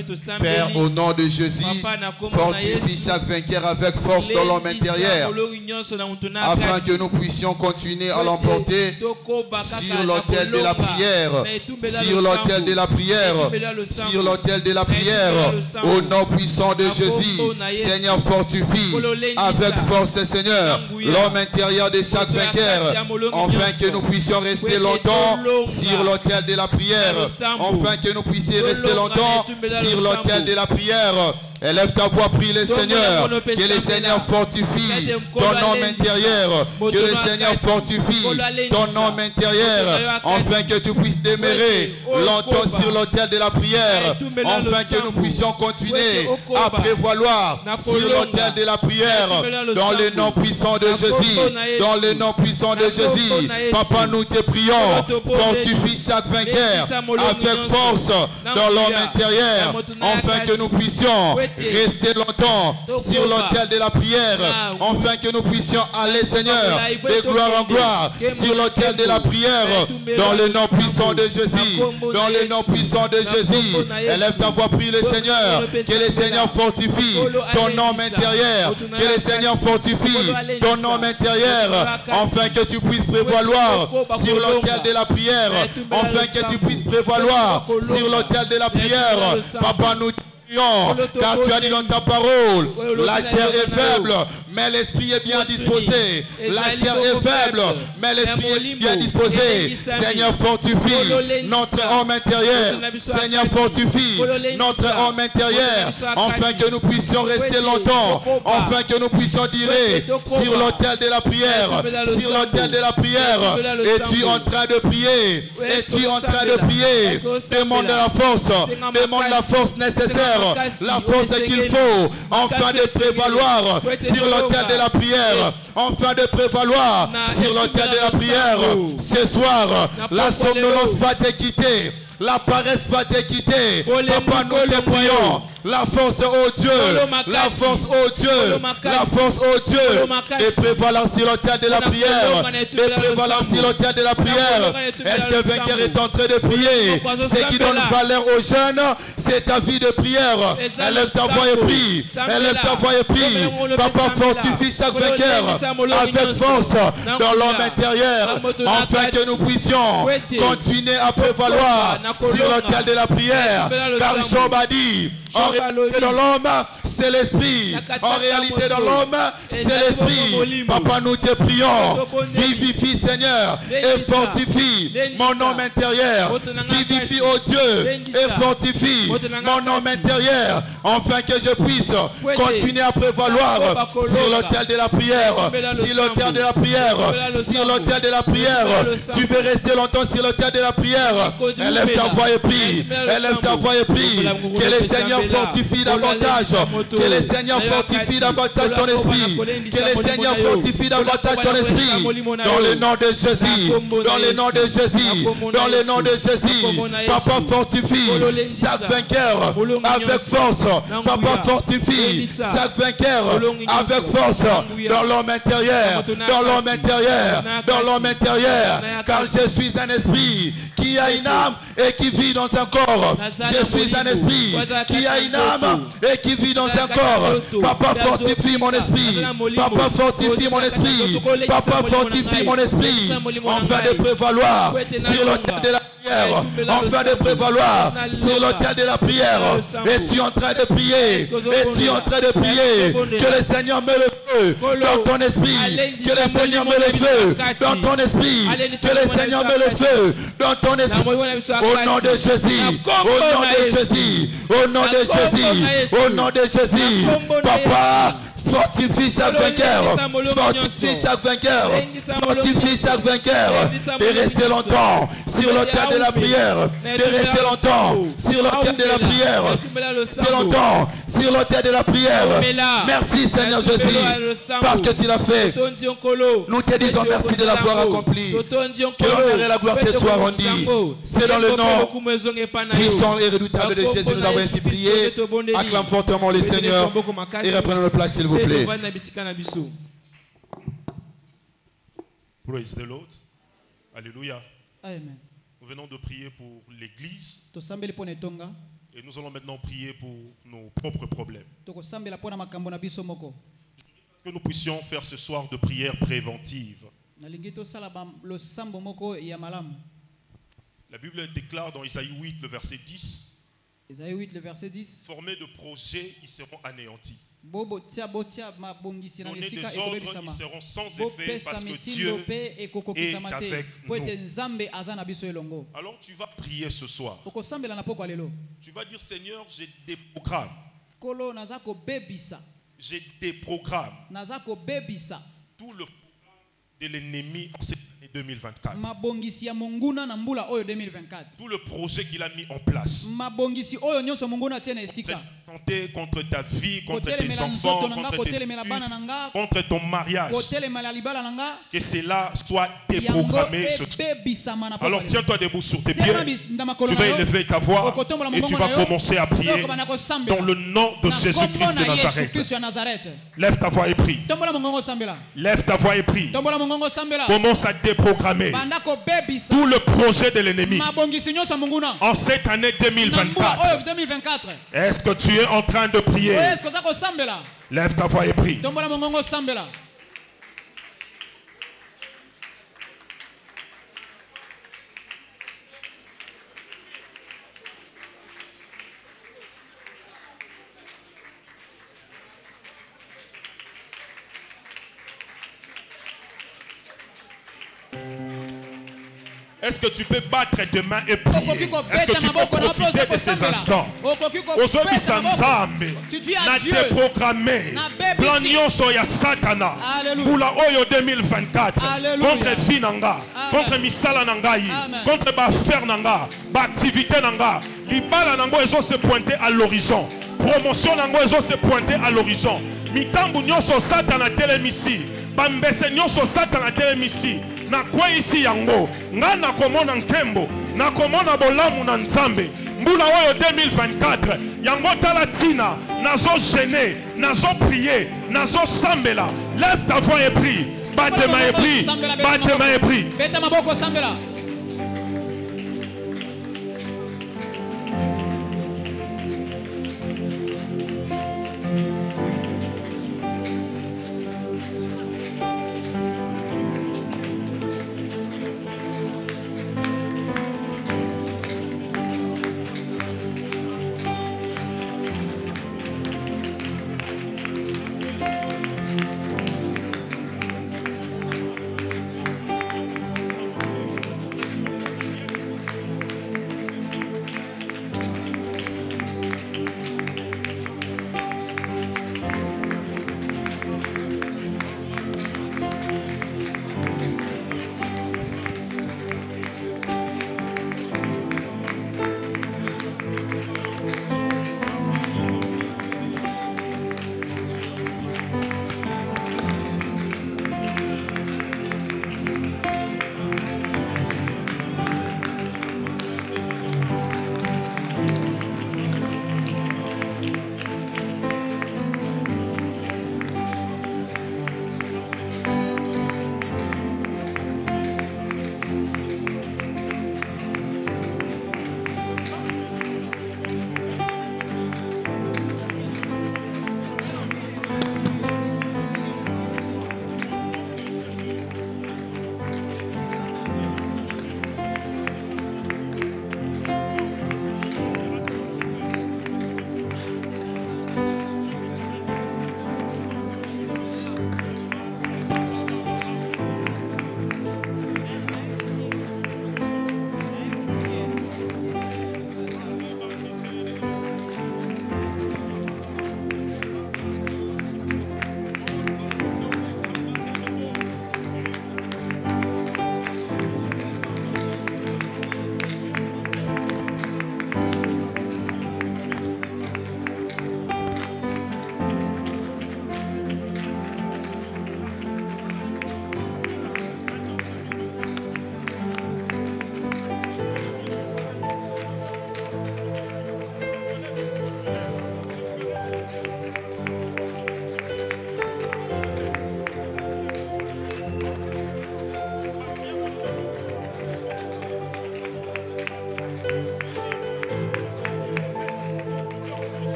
Père, au nom de Jésus, fortifie chaque vainqueur avec force dans l'homme intérieur, afin que nous puissions continuer à l'emporter sur l'autel de la prière, sur l'autel de la prière, sur l'autel de la prière, au nom puissant de Jésus. Seigneur, fortifie avec force, Seigneur, l'homme intérieur de chaque vainqueur, afin que nous puissions puissions rester longtemps sur l'autel de la prière. Afin que nous puissions rester longtemps sur l'autel de la prière. Élève ta voix, prie le Seigneur. Que le Seigneur fortifie ton homme intérieur. Que le Seigneur fortifie ton homme intérieur. Afin que tu puisses demeurer longtemps sur l'autel de la prière. Afin que nous puissions continuer à prévaloir sur l'autel de la prière. Dans le nom puissant de Jésus. Dans le nom puissant de Jésus. Papa, nous te prions. Fortifie chaque vainqueur avec force dans l'homme intérieur. Afin que nous puissions rester longtemps sur l'autel de la prière, afin que nous puissions aller, Seigneur, de gloire en gloire, sur l'autel de la prière, dans le nom puissant de Jésus, dans le nom puissant de Jésus. Élève ta voix, prie le Seigneur, que le Seigneur fortifie ton homme intérieur, que le Seigneur fortifie ton homme intérieur, afin que tu puisses prévaloir sur l'autel de la prière, afin que tu puisses prévaloir sur l'autel de la prière. Papa, nous car tu as dit dans ta parole, la chair est faible, mais l'esprit est bien disposé. La chair est faible, mais l'esprit est bien disposé. Seigneur, fortifie notre homme intérieur. Seigneur, fortifie notre homme intérieur, afin que nous puissions rester longtemps, afin que nous puissions durer sur l'autel de la prière. Sur l'autel de la prière. Es-tu en train de prier? Es-tu en train de prier? Demande la force. Demande la force nécessaire. La force qu'il faut, afin de prévaloir sur l'autel de la prière, afin de prévaloir sur l'autel de la prière. Ce soir, la somnolence va te quitter, la paresse va te quitter. Papa, nous te prions. La force, oh Dieu, la force, oh Dieu, la force, oh Dieu, de prévaloir sur l'autel de la prière, de prévaloir sur l'autel de la prière. Est-ce que vainqueur est en train de prier? Ce qui donne valeur aux jeunes, c'est ta vie de prière. Élève ta voix et prie, élève ta voix et prie. Papa, fortifie chaque vainqueur avec force dans l'homme intérieur, afin que nous puissions continuer à prévaloir sur l'autel de la prière. Car Job a dit, en réalité dans l'homme, c'est l'esprit. En réalité dans l'homme, c'est l'esprit. Papa, nous te prions. Vivifie, Seigneur, et fortifie mon homme intérieur. Vivifie, oh Dieu, et fortifie mon homme intérieur, afin que je puisse continuer à prévaloir sur l'autel de la prière. Sur l'autel de la prière. Sur l'autel de la prière. Tu veux rester longtemps sur l'autel de la prière. Élève ta voix et prie. Élève ta voix et prie. Que le Seigneur fortifie davantage. Que le Seigneur fortifie davantage ton esprit. Que le Seigneur fortifie davantage ton esprit. Dans le nom de Jésus. Dans le nom de Jésus. Dans le nom de Jésus. Papa, fortifie chaque vainqueur avec force. Papa, fortifie chaque vainqueur avec force. Dans l'homme intérieur. Dans l'homme intérieur. Dans l'homme intérieur. Car je suis un esprit qui a une âme et qui vit dans un corps. Je suis un esprit qui a une âme et qui vit dans un corps. Papa, fortifie mon esprit. Papa, fortifie mon esprit. Papa, fortifie mon esprit, afin de prévaloir sur l'autel de la prière, afin de prévaloir sur l'autel de la prière. Es-tu en train de prier? Es-tu en train de prier? Que le Seigneur met le feu dans ton esprit. Que le Seigneur met le feu dans ton esprit. Que le Seigneur met le feu dans ton esprit. Au nom de Jésus. Au nom de Jésus. Au nom de Jésus. Au nom de Jésus. Papa, fortifie chaque vainqueur. Fortifie chaque vainqueur. Fortifie chaque vainqueur. Et restez longtemps sur l'autel de la prière. Et restez longtemps sur l'autel de la prière. Restez longtemps sur l'autel de la prière. Merci Seigneur Jésus, parce que tu l'as fait. Nous te disons merci de l'avoir accompli. Que l'honneur et la gloire te soient rendus. C'est dans le nom puissant et redoutable de Jésus nous avons ainsi prié. Acclame fortement le Seigneur et reprenons notre place s'il vous plaît. Praise the Lord. Alléluia. Amen. Nous venons de prier pour l'Église. Et nous allons maintenant prier pour nos propres problèmes. Que nous puissions faire ce soir de prière préventive. La Bible déclare dans Isaïe 8, le verset 10. Ésaïe 8, le verset 10. Formés de projets, ils seront anéantis. Donnez des ordres, ils seront sans effet parce que Dieu est avec nous. Alors tu vas prier ce soir. Tu vas dire, Seigneur, j'ai des programmes. J'ai des programmes. Tout le programme de l'ennemi en cette année 2024. Tout le projet qu'il a mis en place. Santé, contre ta vie, contre tes enfants, contre tes études, contre ton mariage. Que cela soit déprogrammé ce soir. Alors tiens-toi debout sur tes pieds. Tu vas élever ta voix et tu vas commencer à prier dans le nom de Jésus-Christ de Nazareth. Lève ta voix et prie. Lève ta voix et prie. Commence à déprogrammer tout le projet de l'ennemi en cette année 2024. Est-ce que tu es en train de prier? Lève ta voix et prie. Est-ce que tu peux battre tes mains et prier? Est-ce que tu peux profiter de ces instants? Aujourd'hui, Sanzambe n'a déprogrammé plan nyonso ya Satana pour la Oyo 2024 contre Finanga, contre Misala Nangai, contre Bafer Nanga, Activité Nanga. Libala Nango ils ont se pointer à l'horizon. Promotion Nango ils ont se pointer à l'horizon. Mitambu nyonso Satana telemisi. Bambese nyonso Satana telemisi. Na kwa isi yango nga na komona nkembo na komona bolamu na nzambe mbula oyo 2024 yango tala tina nazo gêner nazo prier nazo sambela. Lève ta voix et prie. Batte ma et prie. Batte ma et prie. Beta maboko sambela.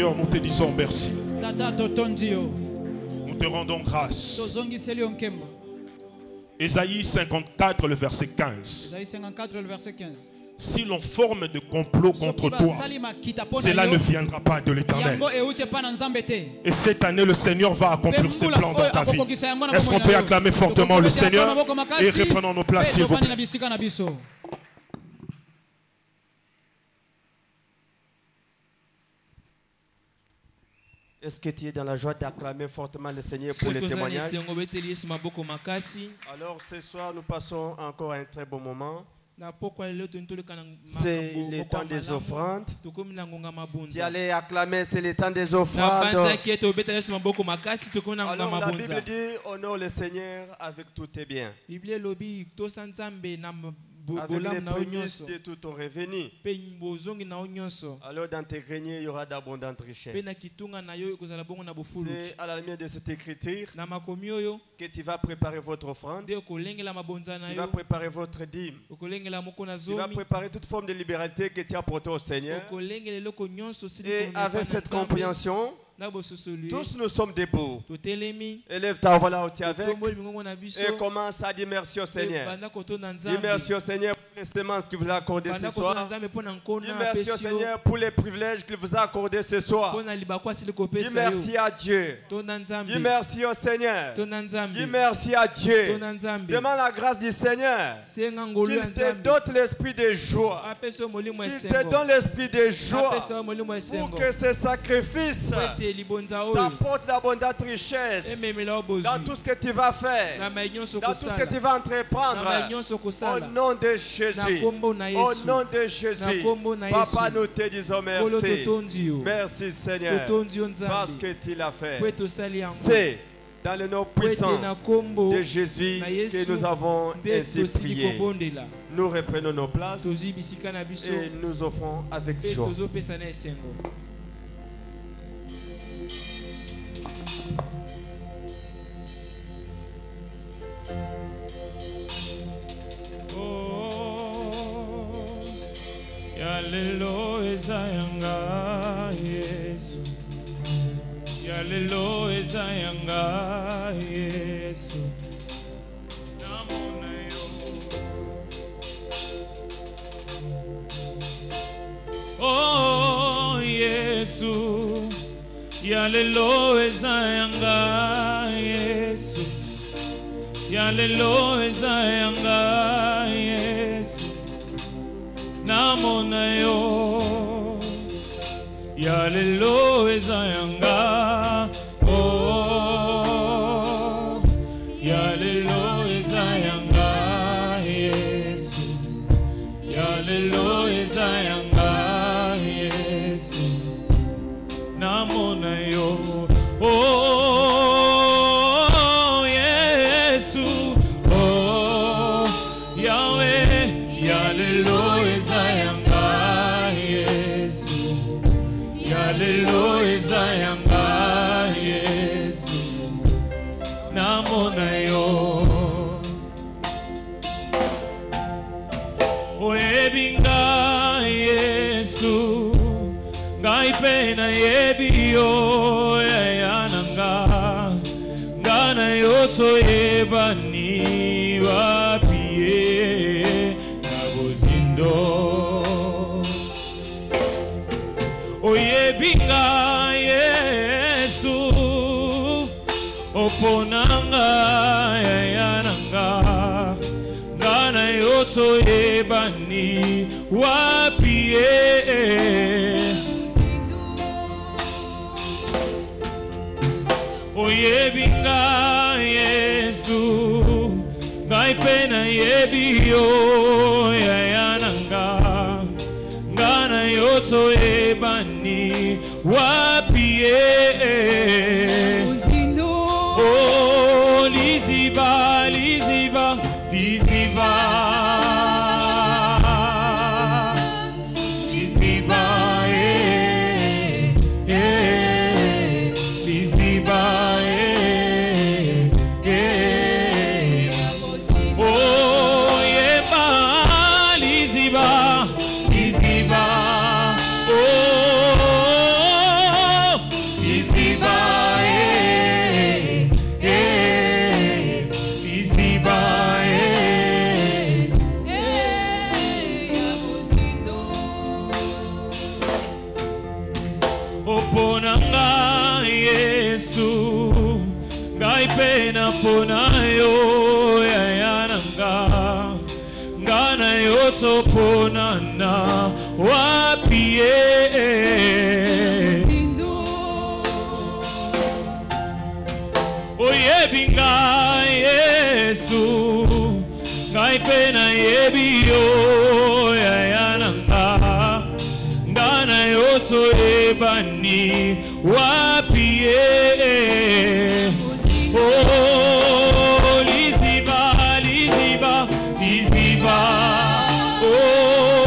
Seigneur, nous te disons merci. Nous te rendons grâce. Ésaïe 54, le verset 15. Si l'on forme de complot contre toi, cela ne viendra pas de l'Éternel. Et cette année, le Seigneur va accomplir ses plans dans ta vie. Est-ce qu'on peut acclamer fortement le Seigneur? Et reprenons nos places, s'il vous plaît. Est-ce que tu es dans la joie d'acclamer fortement le Seigneur pour les témoignages? Alors ce soir, nous passons encore un très bon moment. C'est le temps des offrandes. Tu allais acclamer, c'est le temps des offrandes. Alors la Bible dit, honore le Seigneur avec tous tes biens, avec les prémices de tout ton revenu. Alors dans tes greniers, il y aura d'abondantes richesses. C'est à la lumière de cette écriture que tu vas préparer votre offrande, tu vas préparer votre dîme, tu vas préparer toute forme de libéralité que tu as portée au Seigneur. Et avec cette compréhension, tous nous sommes debout. Élève ta voix là où tu es avec et commence à dire merci au Seigneur. Dis merci au Seigneur pour les semences qu'il vous a accordées ce soir. Dis merci au Seigneur pour les privilèges qu'il vous a accordés ce soir. Dis merci à Dieu. Dis merci au Seigneur. Dis merci à Dieu. Demande la grâce du Seigneur qu'il te donne l'esprit de joie. Qu'il te donne l'esprit de joie pour que ce sacrifice t'apporte d'abondantes richesses dans tout ce que tu vas faire, dans tout ce que tu vas entreprendre. Au nom de Jésus, au nom de Jésus, Papa, nous te disons merci. Merci Seigneur, parce que tu l'as fait. C'est dans le nom puissant de Jésus que nous avons ainsi prié. Nous reprenons nos places et nous offrons avec joie. Yalelo ezayanga Yesu, Yalelo ezayanga Yesu, namona yo. Oh Yesu, Yalelo ezayanga Yesu, Yalelo ezayanga Yesu. Namona yo, Yalelo ezayanga, oh, Yalelo ezayanga Yesu, Yalelo ezayanga Yesu, namona yo, oh, Yesu, oh, Yahweh, Yalelo ezayanga Yesu, Yalelo ezayanga Yesu, namona yo. Oebinga Yesu, ngai pena yebio yananga, ngana yoto yebani wapie nabozindo. Oyebinga Yesu, oponanga yananga, ngana yoto yebani wapie. Oyebinga Yesu, ngai pena yebio yananga, ngana yoto ebani wapie. Oh liziba, liziba, liziba, liziba, liziba, oh yeba, liziba, liziba, oh ngai pena ponayo yayananga ngana yoto ponana wapie oyebi ngai Yesu ngai pena yebi yo yayananga ngana yoto ebani wapie oh liziba liziba liziba oh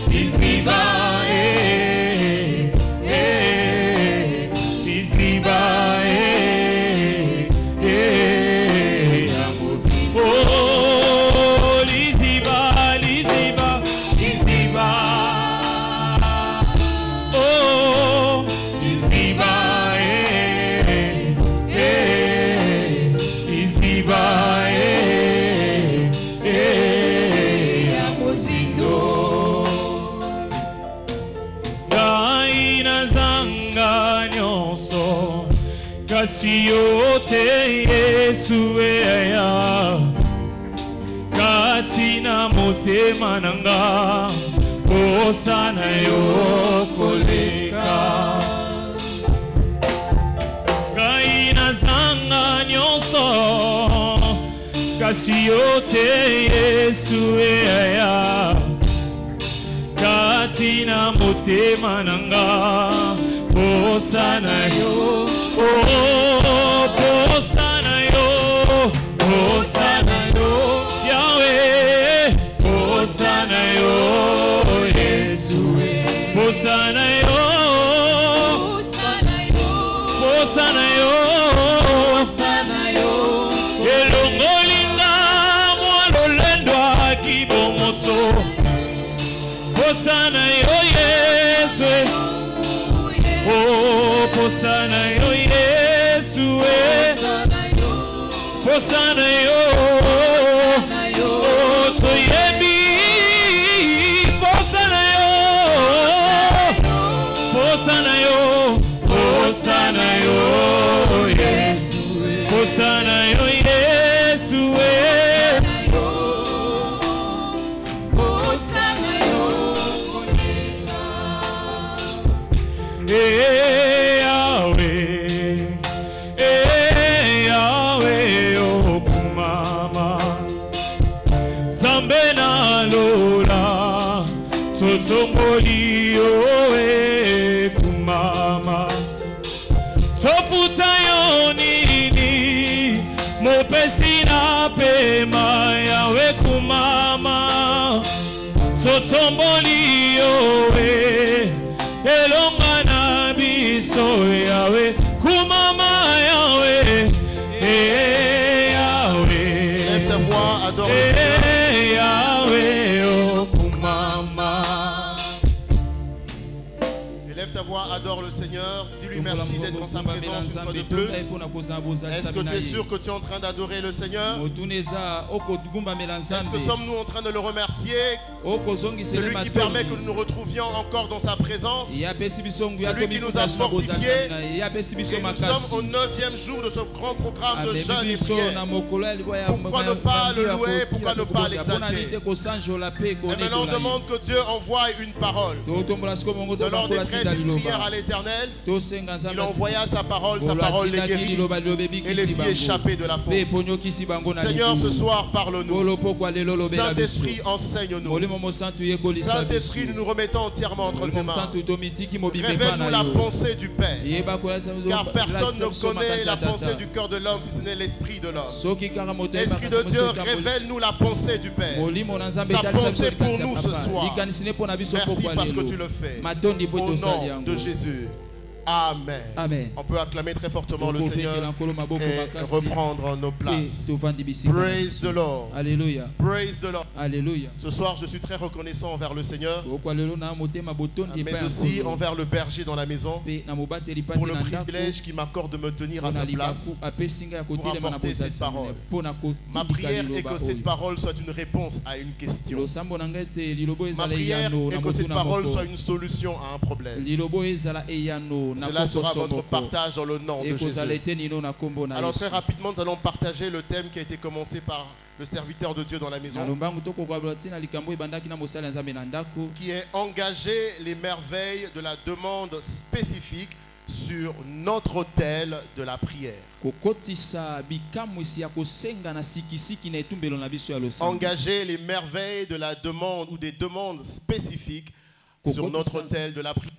liziba liziba oh liziba liziba liziba oh liziba liziba gaina zanga nyonso kasi yote Yesu eya katina motema nanga osana yo koleka gaina zanga nyonso kasi yote Yesu eya katina motema nanga osana yo osana yo osana yo Yahweh osana yo Yesu osana yo osana yo osana yo osana yo elongolinga mwalolendwa kibomotso osana yo Yesu oh posana yo Yesu posana yo oh soyebi posana yo posana yo posana yo Yesu posana yo Yesu posana yo Yahweh okumama Zambena lola Totomboli oe kumama Tofuta yonini Mopesina pema Yahweh kumama Totomboli oe Elonga na biso Yahweh kumama Yahweh Yahweh lève ta voix, adore le Seigneur. Yahweh oh kumama Lève ta voix, adore le Seigneur. Dis-lui merci d'être dans sa présence une fois de plus. Est-ce que tu es sûr que tu es en train d'adorer le Seigneur? Est-ce que sommes-nous en train de le remercier? Celui qui permet que nous nous retrouvions encore dans sa présence. Celui qui nous a fortifiés. Et nous sommes au 9e jour de ce grand programme de jeûne et prière. Pourquoi ne pas le louer? Pourquoi ne pas l'exalter? Et maintenant on demande que Dieu envoie une parole. De l'ordre des 13 prières à l'Éternel, il envoya sa parole les guérit et les fit échapper de la fosse. Seigneur, ce soir parle-nous. Saint-Esprit, enseigne-nous. Saint-Esprit, nous nous remettons entièrement entre tes mains. Révèle-nous la pensée du Père, car personne ne connaît la pensée du cœur de l'homme si ce n'est l'Esprit de l'homme. Esprit de Dieu, révèle-nous la pensée du Père, sa pensée pour nous ce soir. Merci parce que tu le fais. Au nom de Jésus. Amen. Amen. On peut acclamer très fortement le Seigneur et reprendre nos places. Praise the Lord. Alléluia. Praise the Lord. Alléluia. Ce soir, je suis très reconnaissant envers le Seigneur, mais aussi envers le berger dans la maison pour le privilège qu'il m'accorde de me tenir à sa place pour apporter cette parole. Ma prière est que cette parole soit une réponse à une question. Ma prière est que cette parole soit une solution à un problème. Cela sera votre partage dans le nom de Jésus. Alors très rapidement, nous allons partager le thème qui a été commencé par le serviteur de Dieu dans la maison, qui est engager les merveilles de la demande spécifique sur notre autel de la prière. Engager les merveilles de la demande ou des demandes spécifiques sur notre autel de la prière.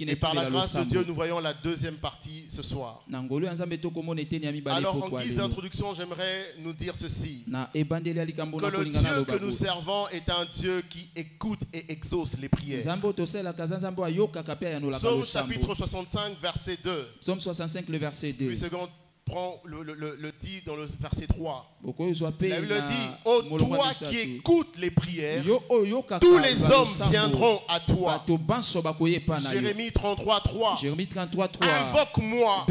Et par la grâce de Dieu, nous voyons la deuxième partie ce soir. Alors en guise d'introduction, j'aimerais nous dire ceci. Que le Dieu que nous servons est un Dieu qui écoute et exauce les prières. Psaume chapitre 65, verset 2. Psaume 65, le verset 2. Puis seconde, prends le dit dans le verset 3. La Bible dit, ô toi qui écoutes les prières, tous les hommes viendront à toi. Jérémie 33, 3. Invoque-moi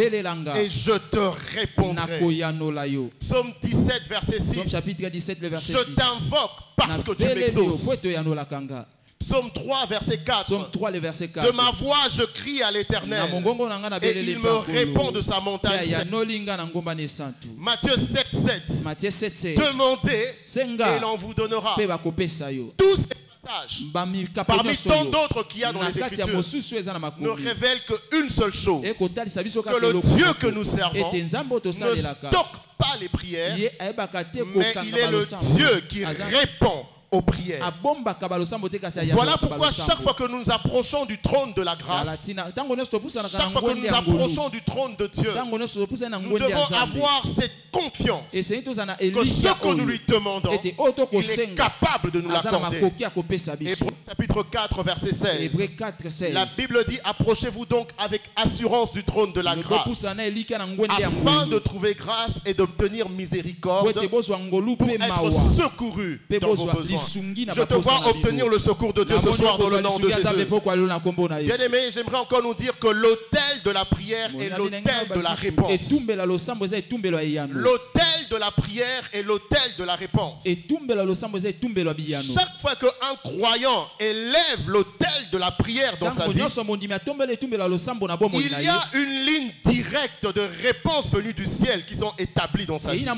et je te répondrai. Psaume 17, verset 6. Je t'invoque parce que tu m'exauces. Psaume 3, verset 4. De ma voix, je crie à l'Éternel et il me répond de sa montagne. Matthieu 7, 7. Demandez et l'on vous donnera. Tous ces passages, parmi tant d'autres qu'il y a dans les Écritures, ne révèlent qu'une seule chose. Que le Dieu que nous servons ne stocke pas les prières, mais il est le Dieu qui répond aux prières. Voilà pourquoi chaque fois que nous nous approchons du trône de la grâce, chaque fois que nous nous approchons du trône de Dieu, nous devons avoir cette confiance que ce que nous lui demandons, il est capable de nous l'accorder. Hébreux chapitre 4, verset 16. La Bible dit, approchez-vous donc avec assurance du trône de la grâce, afin de trouver grâce et d'obtenir miséricorde pour être secouru dans vos besoins. Je te vois obtenir le secours de Dieu ce soir dans le nom de Jésus. Bien aimé, j'aimerais encore nous dire que l'autel de la prière est l'autel de la réponse. L'autel de la prière est l'autel de la réponse. Chaque fois qu'un croyant élève l'autel de la prière dans sa vie, il y a une ligne directe de réponse venue du ciel qui sont établies dans sa vie. Je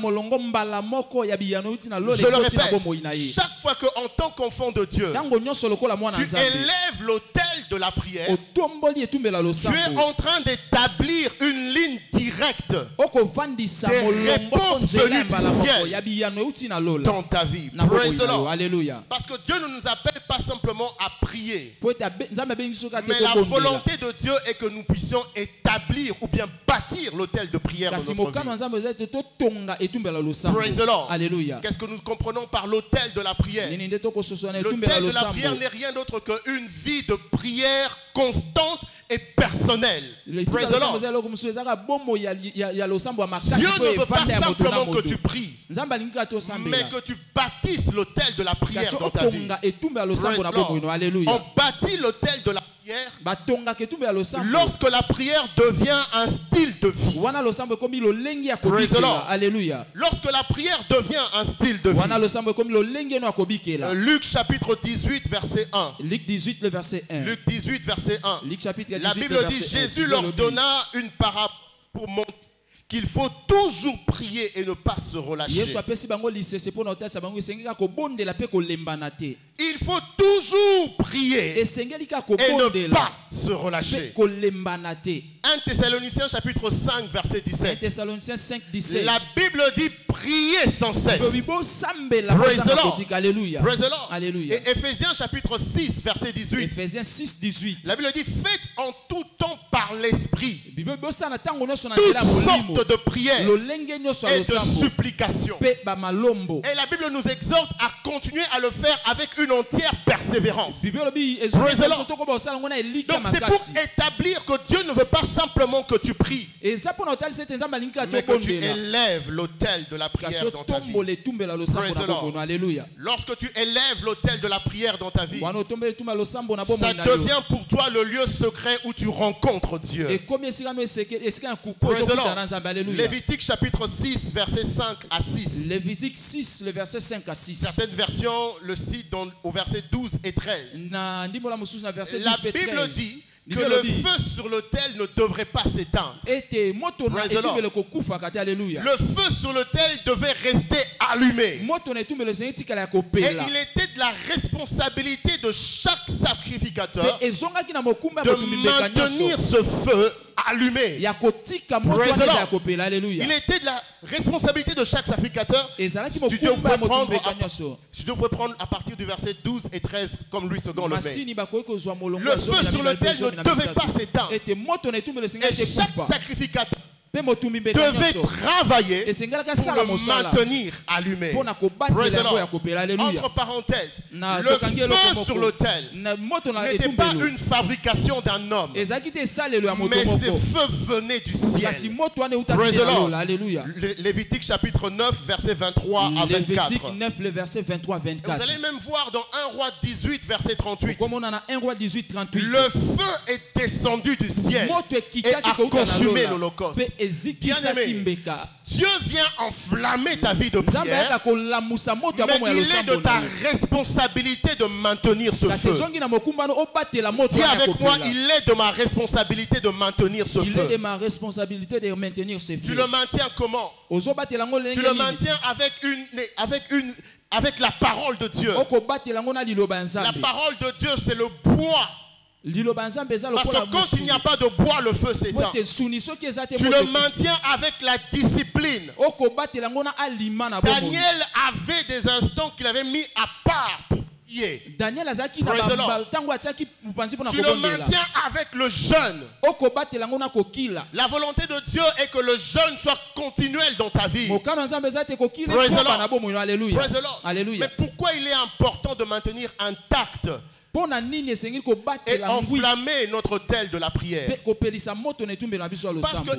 le répète, chaque fois qu'en tant qu'enfant de Dieu, tu élèves l'autel de la prière, tu es en train d'établir une ligne directe des réponses venues du ciel dans ta vie. Praise the Lord. Parce que Dieu ne nous appelle pas simplement à prier, mais la volonté de Dieu est que nous puissions établir ou bien bâtir l'autel de prière dans notre vie. Praise the Lord. Qu'est-ce que nous comprenons par l'autel de la prière? L'autel de la prière n'est rien d'autre qu'une vie de prière constante et personnelle. Praise the Lord. Dieu ne veut pas simplement que tu pries, mais que tu bâtisses l'autel de la prière dans ta vie. On bâtit l'autel de la prière lorsque la prière devient un style de vie. Praise the Lord. Lorsque la prière devient un style de vie. Luc chapitre 18 verset 1. Luc 18 verset 1. La Bible dit, Jésus leur donna une parabole pour montrer qu'il faut toujours prier et ne pas se relâcher. Il faut toujours prier et ne pas se relâcher. 1 Thessaloniciens chapitre 5 verset 17. La Bible dit prier sans cesse. Praise the Lord. Praise the Lord. Et Éphésiens chapitre 6 verset 18. La Bible dit faites en tout temps par l'esprit toutes sortes de prières et de supplications. Et la Bible nous exhorte à continuer à le faire avec une entière persévérance. Praise the Lord. Donc c'est pour établir que Dieu ne veut pas simplement que tu pries, mais que tu élèves l'autel de la prière dans ta vie. Praise the Lord. Lorsque tu élèves l'autel de la prière dans ta vie, ça devient pour toi le lieu secret où tu rencontres Dieu. Praise the Lord. Lévitique chapitre 6 verset 5 à 6. Lévitique 6 le verset 5 à 6. Certaines versions le citent dans au verset 12 et 13. La Bible dit que le feu sur l'autel ne devrait pas s'éteindre. Le feu sur l'autel devait rester allumé. Et il était de la responsabilité de chaque sacrificateur de maintenir ce feu allumé. Il était de la responsabilité de chaque sacrificateur. Si tu pouvais prendre à partir du verset 12 et 13 comme Louis II le met. Le feu sur l'autel ne devait pas s'éteindre. Et chaque sacrificateur devait travailler pour le maintenir allumé. Entre parenthèses, le feu sur l'autel n'était pas une fabrication d'un homme, mais ce feu venait du ciel. Lévitique chapitre 9 verset 23 à 24. Vous allez même voir dans 1 Roi 18 verset 38. Le feu est descendu du ciel et a consumé l'holocauste. Bien-aimé, Dieu vient enflammer ta vie de prière, mais il est de ta responsabilité de maintenir ce feu. Dis avec moi, il est de ma responsabilité de maintenir ce feu. Il est de ma responsabilité de maintenir ce feu. Tu le maintiens comment? Tu le maintiens avec la parole de Dieu. La parole de Dieu, c'est le bois. Parce que quand il n'y a pas de bois, le feu s'éteint. Tu le maintiens avec la discipline. Daniel avait des instants qu'il avait mis à part pour prier. Tu le maintiens avec le jeûne. La volonté de Dieu est que le jeûne soit continuel dans ta vie. Mais pourquoi il est important de maintenir intact et enflammer notre autel de la prière? Parce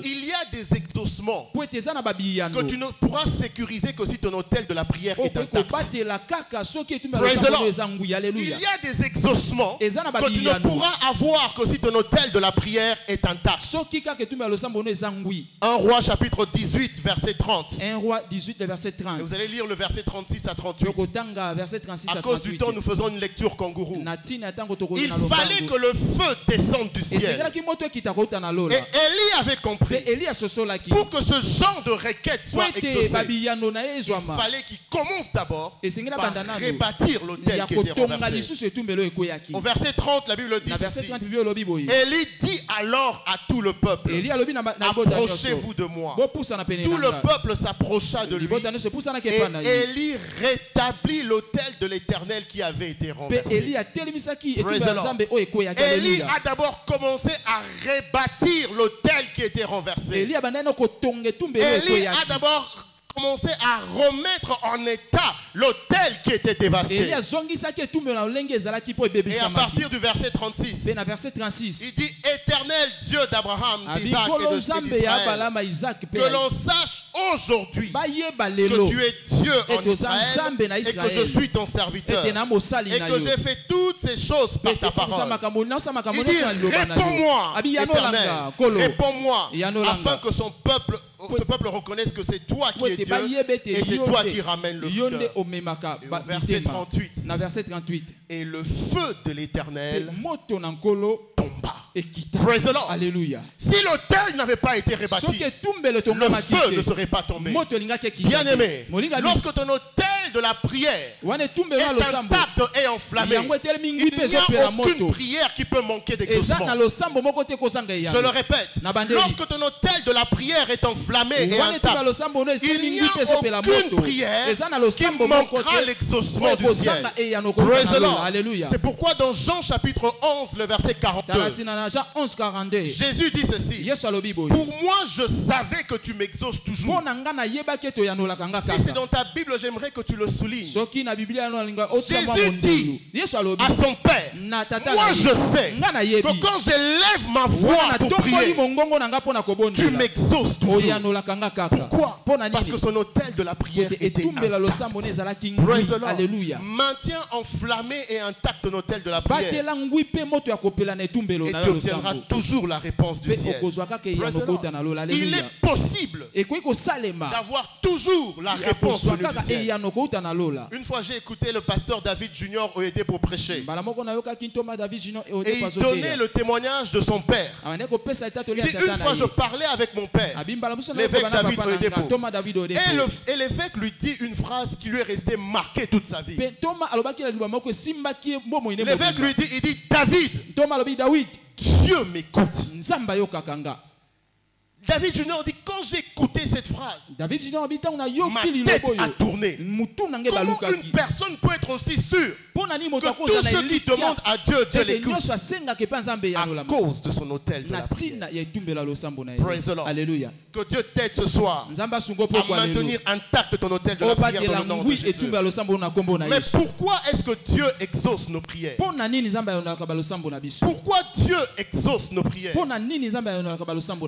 qu'il y a des exaucements que tu ne pourras sécuriser que si ton autel de la prière est intact. Il y a des exaucements que tu ne pourras avoir que si ton autel de la prière est intact. 1 Roi chapitre 18 verset 30. 1 Roi 18 verset 30. Et vous allez lire le verset 36 à 38. À cause du temps, nous faisons une lecture kangourou. Il fallait que le feu descende du ciel. Et Élie avait compris. Pour que ce genre de requête soit exaucée, il fallait qu'il commence d'abord par rebâtir l'autel qui était renversé. Au verset 30, la Bible dit ceci. Élie dit alors à tout le peuple, approchez-vous de moi. Tout le peuple s'approcha de lui et Élie rétablit l'autel de l'Éternel qui avait été renversé. Élie a d'abord commencé à rebâtir l'autel qui était renversé. Élie a d'abord commencé à remettre en état l'autel qui était dévasté. Et à partir du verset 36, il dit: Éternel Dieu d'Abraham, d'Isaac et d'Israël, que l'on sache aujourd'hui que tu es Dieu en Israël et que je suis ton serviteur et que j'ai fait toutes ces choses par ta parole. Il dit: réponds-moi, Éternel, réponds-moi, afin que ce peuple reconnaisse que c'est toi qui es Dieu et c'est toi qui ramènes le cœur. Verset 38. Et le feu de l'Éternel tomba. Praise the Lord. Alléluia. Si l'autel n'avait pas été rebâti, le feu ne serait pas tombé. Bien aimé, lorsque ton autel de la prière est intact et enflammé, il n'y a aucune prière qui peut manquer d'exaucement. Je le répète, lorsque ton autel de la prière est enflammé et intact, il n'y a aucune prière qui manquera l'exaucement du ciel. Praise the Lord. C'est pourquoi dans Jean chapitre 11, le verset 42, Jésus dit ceci: pour moi je savais que tu m'exauces toujours. Si c'est dans ta Bible, j'aimerais que tu le soulignes. Jésus dit à son Père: moi je sais que quand je lève ma voix pour prier, tu m'exauces toujours. Pourquoi? Parce que son autel de la prière était intact. Maintiens enflammé et intact ton autel de la prière et tu obtiendras toujours la réponse du ciel. Il est possible d'avoir toujours la réponse du ciel. Une fois, j'ai écouté le pasteur David Junior Oyede pour prêcher. Et il donnait le témoignage de son père. Il dit, une fois, je parlais avec mon père, l'évêque David Oyedepo. Et l'évêque lui dit une phrase qui lui est restée marquée toute sa vie. L'évêque lui dit, il dit, David, Dieu m'écoute. David Junior dit, quand j'ai écouté cette phrase, ma tête a tourné. Comment une personne peut être aussi sûre que tout ce qui demande à Dieu, Dieu l'écoute à cause de son autel de la prière? Praise the Lord. Alléluia. Que Dieu t'aide ce soir à maintenir intact ton autel de la prière dans le nom de Jésus. Mais pourquoi est-ce que Dieu exauce nos prières? Pourquoi Dieu exauce nos prières?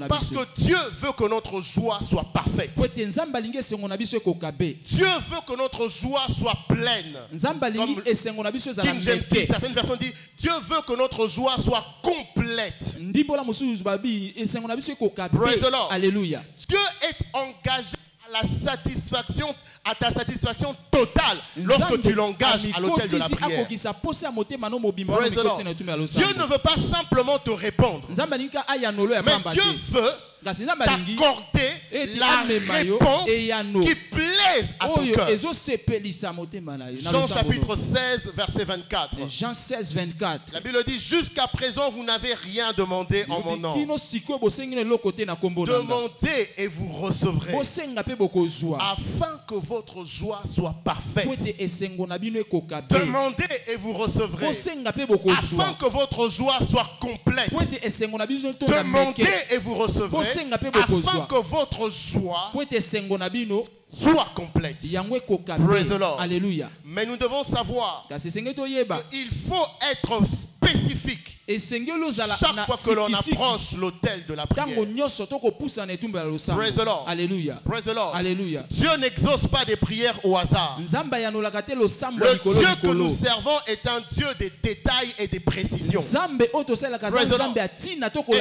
Parce que Dieu veut que notre joie soit parfaite. Dieu veut que notre joie soit pleine. Comme King James dit, certaines personnes disent, Dieu veut que notre joie soit complète. Praise the Lord. Alléluia. Dieu est engagé à la satisfaction, à ta satisfaction totale lorsque tu l'engages à l'autel de la prière. Praise the Lord. Dieu ne veut pas simplement te répondre, mais Dieu veut t'accorder la réponse qui plaise à ton cœur. Jean chapitre 16 verset 24. Jean 16 24. La Bible dit, jusqu'à présent vous n'avez rien demandé en mon nom. Demandez et vous recevrez, afin que votre joie soit parfaite. Demandez et vous recevrez, afin que votre joie soit complète. Demandez et vous recevrez, afin que votre joie soit complète. Praise the Lord. Alléluia. Mais nous devons savoir qu'il faut être spécifique. Chaque fois que l'on approche l'autel de la prière. Praise the Lord. Alléluia. Praise the Lord. Alléluia. Dieu n'exauce pas des prières au hasard. Le Dieu que nous servons est un Dieu des détails et des précisions. Praise the Lord. Et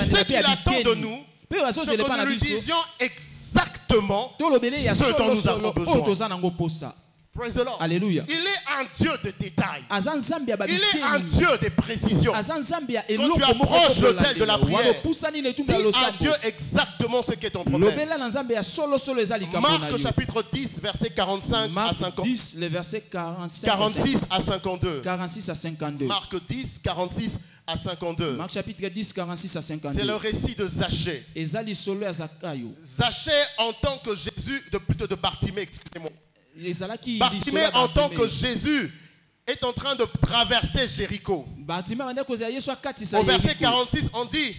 ce qu'il attend de nous, c'est que nous lui disions exactement ce dont nous avons besoin. Praise the Lord. Alléluia. Il est un Dieu de détails. Il est un Dieu de précision. Quand tu approches l'autel de la prière, dis à Dieu exactement ce qui est ton problème. Marc chapitre 10, verset 45 à 50. 46 à 52. Marc 10, 46 à 52. Marc chapitre 10, 46 à 52. C'est le récit de Zachée. Zachée en tant que Jésus, plutôt de Bartimée, excusez-moi. Bartimée en tant que Jésus est en train de traverser Jéricho. Au verset 46, on dit,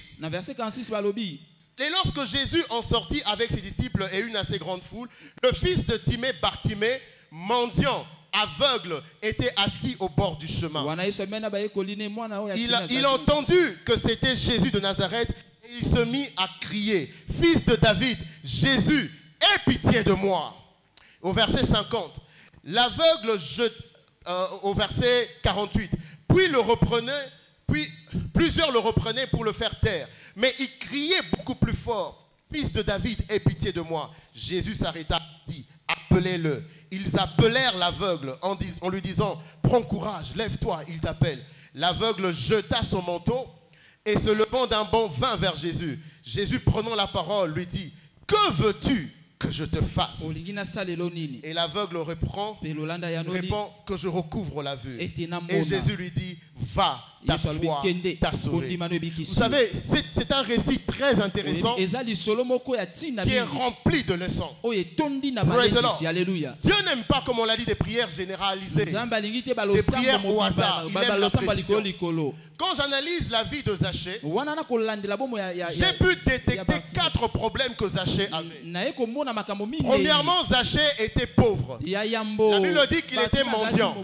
et lorsque Jésus en sortit avec ses disciples et une assez grande foule, le fils de Timée, Bartimée, mendiant, aveugle, était assis au bord du chemin. Il a entendu que c'était Jésus de Nazareth et il se mit à crier, fils de David, Jésus, aie pitié de moi. Au verset 50, l'aveugle, au verset 48, puis plusieurs le reprenaient pour le faire taire, mais il criait beaucoup plus fort, fils de David, aie pitié de moi. Jésus s'arrêta, dit, appelez-le. Ils appelèrent l'aveugle en lui disant, prends courage, lève-toi, il t'appelle. L'aveugle jeta son manteau et se levant d'un bond vint vers Jésus. Jésus prenant la parole lui dit, que veux-tu que je te fasse? Et l'aveugle répond que je recouvre la vue. Et Jésus lui dit, va, ta foi t'a sauvé. Vous savez, c'est un récit très intéressant qui est rempli de leçons. Praise the Lord. Dieu n'aime pas, comme on l'a dit, des prières généralisées, des prières au hasard. Il aime la précision. Quand j'analyse la vie de Zachée, j'ai pu détecter 4 problèmes que Zachée avait. Premièrement, Zachée était pauvre. La Bible dit qu'il était mendiant.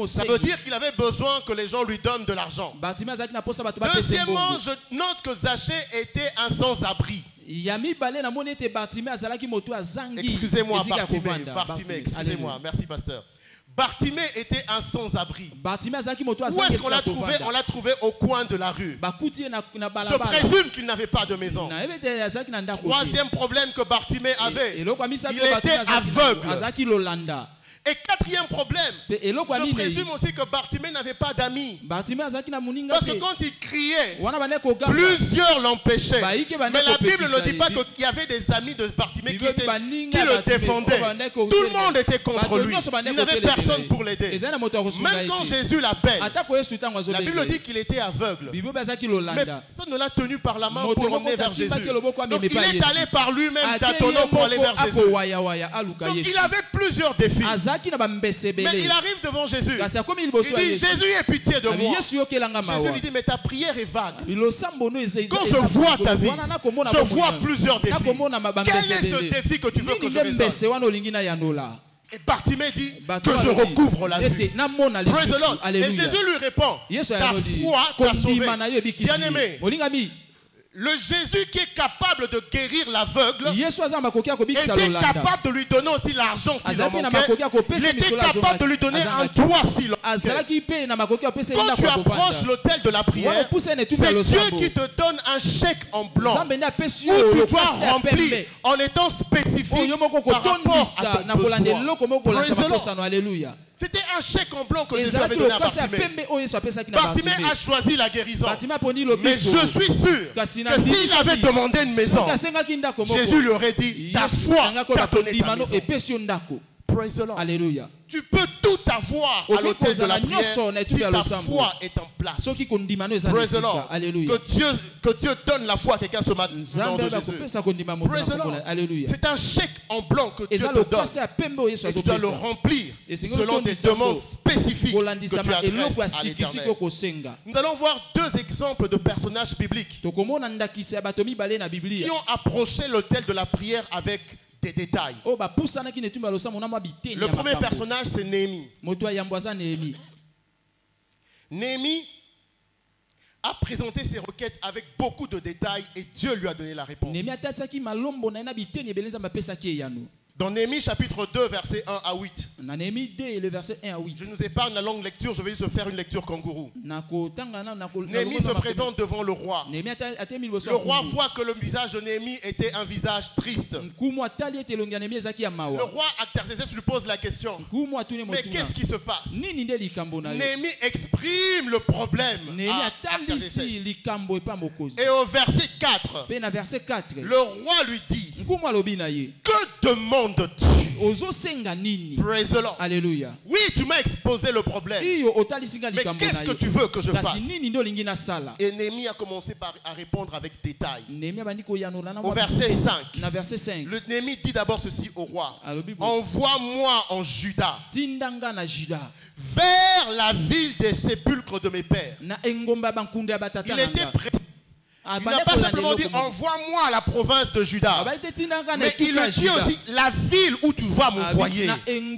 Ça veut dire qu'il avait besoin que les gens lui donnent de l'argent. Deuxièmement, je note que Zachée était un sans-abri. Excusez-moi, Bartimée, excusez-moi, merci pasteur. Bartimée était un sans-abri. Où est-ce qu'on l'a trouvé? On l'a trouvé au coin de la rue. Je présume qu'il n'avait pas de maison. Troisième problème que Bartimée avait, il était aveugle. Et quatrième problème, je présume aussi que Bartimée n'avait pas d'amis. Parce que quand il criait, plusieurs l'empêchaient. Mais la Bible ne dit pas qu'il y avait des amis de Bartimée qui le défendaient. Tout le monde était contre lui. Il n'avait personne pour l'aider. Même quand Jésus l'appelle, la Bible dit qu'il était aveugle. Mais personne ne l'a tenu par la main pour l'emmener vers Jésus. Donc il est allé par lui-même tâtonnant pour aller vers Jésus. Donc il avait plusieurs défis. Mais il arrive devant Jésus. Il dit, Jésus, aie pitié de moi. Jésus lui dit, mais ta prière est vague. Quand je vois ta vie, je vois plusieurs défis. Quel est ce défi que tu veux que je résolve? Et Bartimée dit que je recouvre la vue. Praise the Lord. Et Jésus lui répond, ta foi t'a sauvé. Bien-aimé, le Jésus qui est capable de guérir l'aveugle était capable de lui donner aussi l'argent s'il en manquait. Il était capable de lui donner un toit s'il en manquait. Quand tu approches l'autel de la prière, c'est Dieu qui te donne un chèque en blanc où tu dois remplir en étant spécifique par rapport à ton besoin. C'était un chèque en blanc que Jésus avait donné à Bartimée. Bartimée a choisi la guérison. Mais je suis sûr que s'il avait demandé une maison, Jésus lui aurait dit, ta foi t'a donné ta maison. Praise the Lord. Alléluia. Tu peux tout avoir à l'autel de la prière si ta foi est en place. Praise the Lord. Que Dieu donne la foi à quelqu'un ce matin. Praise the Lord. C'est un chèque en blanc que Dieu te donne. Et tu dois le remplir selon des demandes spécifiques que tu adresses à l'Éternel. Nous allons voir deux exemples de personnages bibliques qui ont approché l'autel de la prière avec des détails. Le premier personnage, c'est Néhémie. Néhémie a présenté ses requêtes avec beaucoup de détails et Dieu lui a donné la réponse. Dans Néhémie chapitre 2, verset 1 à 8. Je nous épargne la longue lecture, je vais juste faire une lecture kangourou. Néhémie se présente devant le roi. Le roi voit que le visage de Néhémie était un visage triste. Le roi Artaxerxès lui pose la question. Mais qu'est-ce qui se passe? Néhémie exprime le problème à Artaxerxès. Et au verset 4, le roi lui dit, que demandes-tu? Praise the Lord. Alléluia. Oui, tu m'as exposé le problème. Mais qu'est-ce que tu veux que je fasse? Et Néhémie a commencé à répondre avec détail. Au verset 5, le Néhémie dit d'abord ceci au roi. Envoie-moi en Juda, vers la ville des sépulcres de mes pères. Il était précis. Il n'a pas simplement dit envoie-moi à la province de Juda, mais il le dit aussi la ville où tu vas m'envoyer. Et il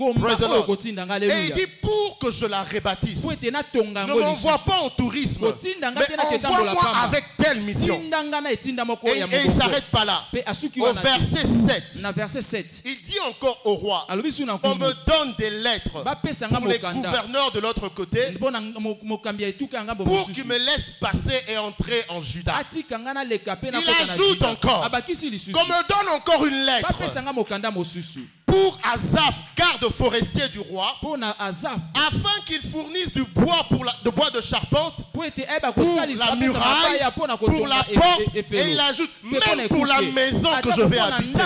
dit pour que je la rebâtisse, ne m'envoie pas en tourisme, mais envoie-moi avec telle mission. Et il ne s'arrête pas là. Au verset 7, il dit encore au roi, on me donne des lettres pour les gouverneurs de l'autre côté pour qu'ils me laissent passer et entrer en Juda. Il ajoute encore, qu'on me donne encore une lettre pour Asaph, garde forestier du roi, afin qu'il fournisse du bois de bois de charpente pour la muraille, pour la porte, et il ajoute même pour la maison que je vais habiter.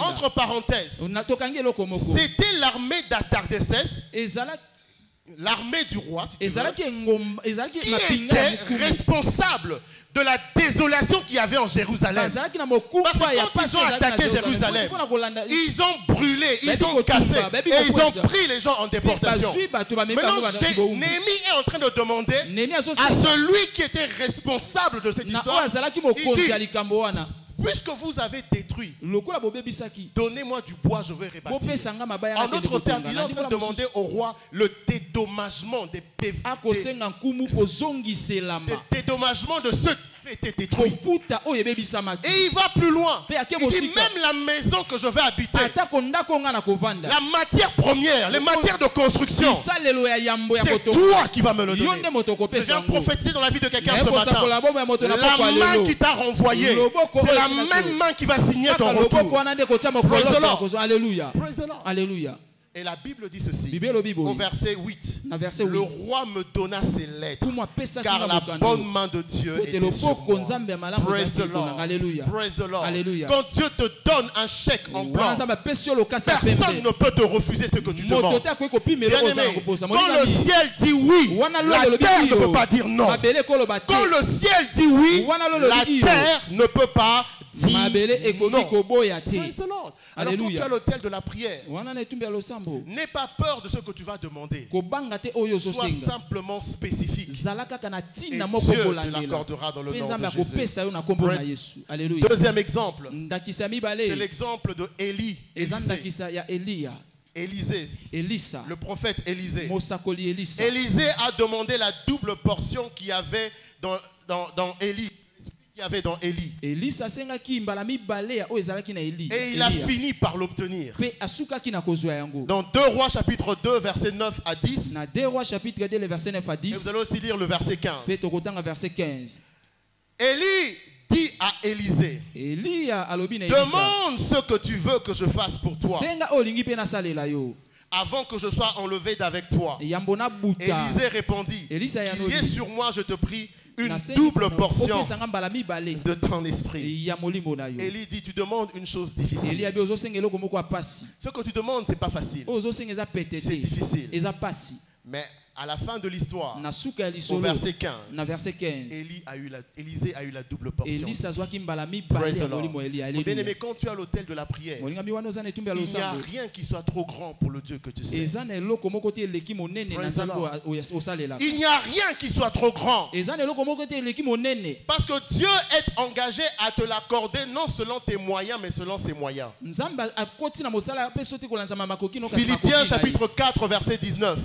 Entre parenthèses, c'était l'armée d'Artaxerxès, l'armée du roi, si tu veux, qui était responsable de la désolation qu'il y avait en Jérusalem. Parce que quand ils ont attaqué Jérusalem, ils ont brûlé, ils ont cassé et ils ont pris les gens en déportation. Maintenant, Néhémie est en train de demander à celui qui était responsable de cette histoire, il dit, puisque vous avez détruit, donnez-moi du bois, je vais rebâtir. En d'autres termes, il est en train de demander au roi le dédommagement des dédommagements de ceux qui étaient détruits. Et il va plus loin. Il dit même la maison que je vais habiter, la matière première, les matières de construction, c'est toi qui vas me le donner. Je viens prophétiser dans la vie de quelqu'un ce matin. La main qui t'a renvoyé, c'est la même main qui va signer ton retour. Praise the Lord. Alléluia. Et la Bible dit ceci, au verset 8, le roi me donna ses lettres, car la bonne main de Dieu était sur moi. Praise the Lord. Praise the Lord. Quand Dieu te donne un chèque en blanc, personne ne peut te refuser ce que tu demandes. Bien-aimé, quand le ciel dit oui, la terre ne peut pas dire non. Quand le ciel dit oui, la terre ne peut pas dire non. Praise the Lord. Alors quand tu es à l'autel de la prière, n'aie pas peur de ce que tu vas demander. Sois simplement spécifique. Et Dieu te l'accordera dans le nom de Jésus. Deuxième exemple, c'est l'exemple de Élisée, le prophète Élisée. Élisée a demandé la double portion qu'il y avait dans Élie. Qu'il y avait dans Élie. Et il a fini par l'obtenir. Dans 2 Rois chapitre 2 verset 9 à 10. Et vous allez aussi lire le verset 15. Élie dit à Élisée, demande ce que tu veux que je fasse pour toi avant que je sois enlevé d'avec toi. Élisée répondit, qu'il y ait sur moi, je te prie, une double portion de ton esprit. Élie dit, tu demandes une chose difficile. Ce que tu demandes, ce n'est pas facile. C'est difficile. Mais à la fin de l'histoire, au verset 15, Élisée a eu la double portion. Bien-aimé, quand tu es à l'autel de la prière, il n'y a rien qui soit trop grand pour le Dieu que tu sais. Il n'y a rien qui soit trop grand. Parce que Dieu est engagé à te l'accorder non selon tes moyens, mais selon ses moyens. Philippiens chapitre 4, verset 19.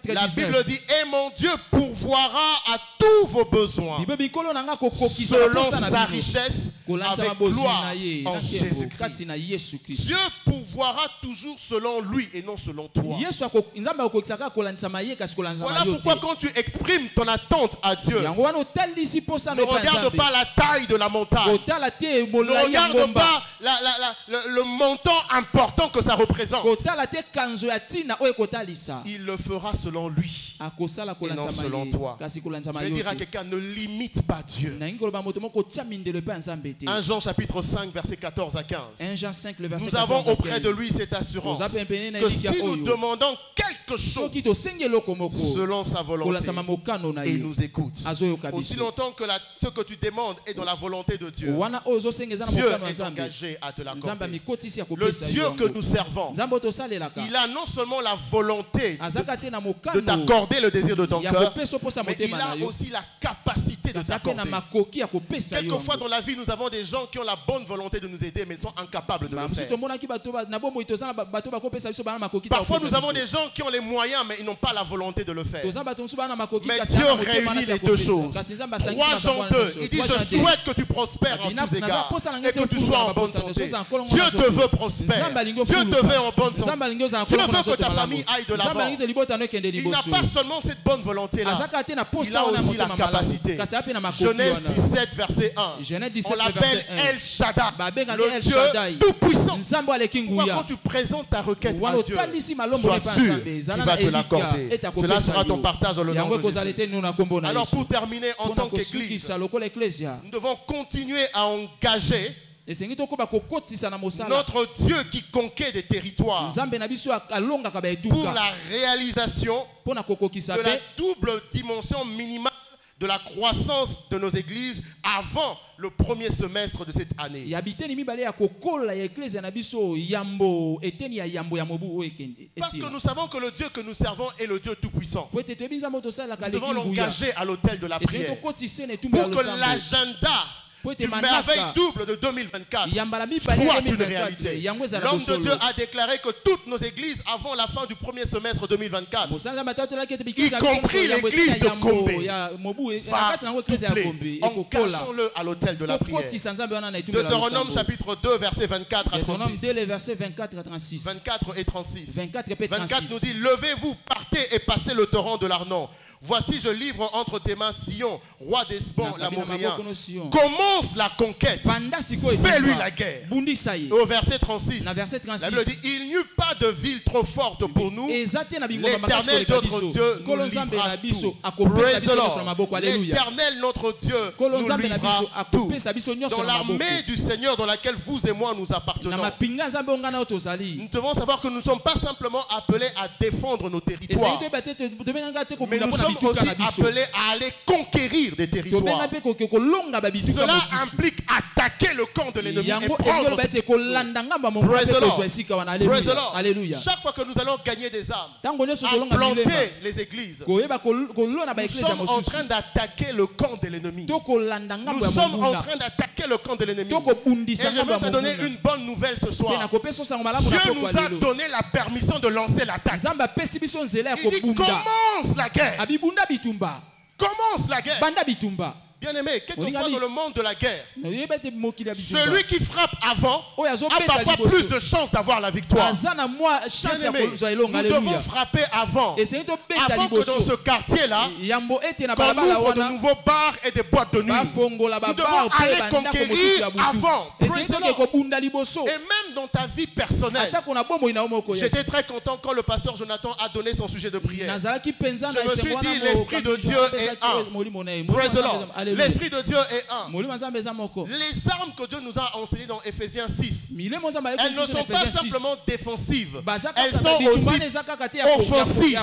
La Bible dit, et mon Dieu pourvoira à tous vos besoins selon sa richesse avec gloire en Jésus-Christ. Dieu pourvoira toujours selon lui et non selon toi. Voilà pourquoi quand tu exprimes ton attente à Dieu, ne regarde pas la taille de la montagne, ne regarde pas le montant important que ça représente. Il le fera selon lui et non selon toi. Je vais dire à quelqu'un, ne limite pas Dieu. 1 Jean chapitre 5 verset 14 à 15. Nous avons auprès de lui cette assurance que si nous demandons quelque chose selon sa volonté, il nous écoute. Aussi longtemps que ce que tu demandes est dans la volonté de Dieu, Dieu est engagé à te l'accorder. Le Dieu que nous servons, il a non seulement la volonté de t'accorder le désir de ton cœur, mais il a aussi la capacité de t'accorder. Quelquefois dans la vie, nous avons des gens qui ont la bonne volonté de nous aider, mais ils sont incapables de le faire. Parfois, nous avons des gens qui ont les moyens, mais ils n'ont pas la volonté de le faire. Mais Dieu réunit les deux choses. 3 Jean 2, il dit, je souhaite que tu prospères en tous égards et que tu sois en bonne santé. Dieu te veut prospère. Dieu te veut en bonne santé. Dieu veut que ta famille aille de l'avant. Il n'a pas seulement cette bonne volonté-là, il a aussi la capacité. Genèse 17, verset 1. On l'appelle El Shaddai, le Dieu tout-puissant. Quand tu présentes ta requête à Dieu, sois sûr qu'il va te l'accorder. Cela sera ton partage dans le nom de Jésus. Alors pour terminer, en tant qu'Église, nous devons continuer à engager notre Dieu qui conquiert des territoires pour la réalisation de la double dimension minimale de la croissance de nos églises avant le premier semestre de cette année. Parce que nous savons que le Dieu que nous servons est le Dieu tout-puissant. Nous devons l'engager à l'autel de la prière pour que l'agenda du merveille double de 2024 soit une réalité. L'homme de Dieu a déclaré que toutes nos églises avant la fin du premier semestre 2024, y compris l'église de Gombe, va doubler. Engageons-le à l'autel de la prière. Deutéronome chapitre 2 verset 24 à 36. 24 et 36. 24 nous dit, levez-vous, partez et passez le torrent de l'Arnon. Voici, je livre entre tes mains Sion, roi d'Hesbon, l'Amoréen. Commence la conquête. Fais-lui la guerre. Et au verset 36, la Bible dit, il n'y eut pas de ville trop forte pour nous. L'Éternel notre Dieu nous livrera tout. Praise the Lord. L'Éternel notre Dieu nous livrera tout. Dans l'armée du Seigneur dans laquelle vous et moi nous appartenons. Nous devons savoir que nous ne sommes pas simplement appelés à défendre nos territoires, mais nous sommes aussi appelés à aller conquérir des territoires. Cela implique attaquer le camp de l'ennemi et prendre. Praise the Lord. Alléluia. Chaque fois que nous allons gagner des âmes, à planter les églises, nous sommes en train d'attaquer le camp de l'ennemi. Nous sommes en train d'attaquer le camp de l'ennemi. Et je vais te donner une bonne nouvelle ce soir. Dieu nous a donné la permission de lancer l'attaque. Il dit commence la guerre. Commence la guerre. Bien-aimé, quel que soit dans le monde de la guerre, celui qui frappe avant a parfois plus de chances d'avoir la victoire. Bien-aimé, nous devons frapper avant. Avant que dans ce quartier-là, qu'on ouvre de nouveaux bars et des boîtes de nuit. Nous devons aller conquérir avant. Et même dans ta vie personnelle, j'étais très content quand le pasteur Jonathan a donné son sujet de prière. Je me suis dit, l'Esprit de Dieu est un. Praise the Lord. L'Esprit de Dieu est un. Les armes que Dieu nous a enseignées dans Ephésiens 6, elles ne sont pas simplement défensives, elles sont aussi offensives.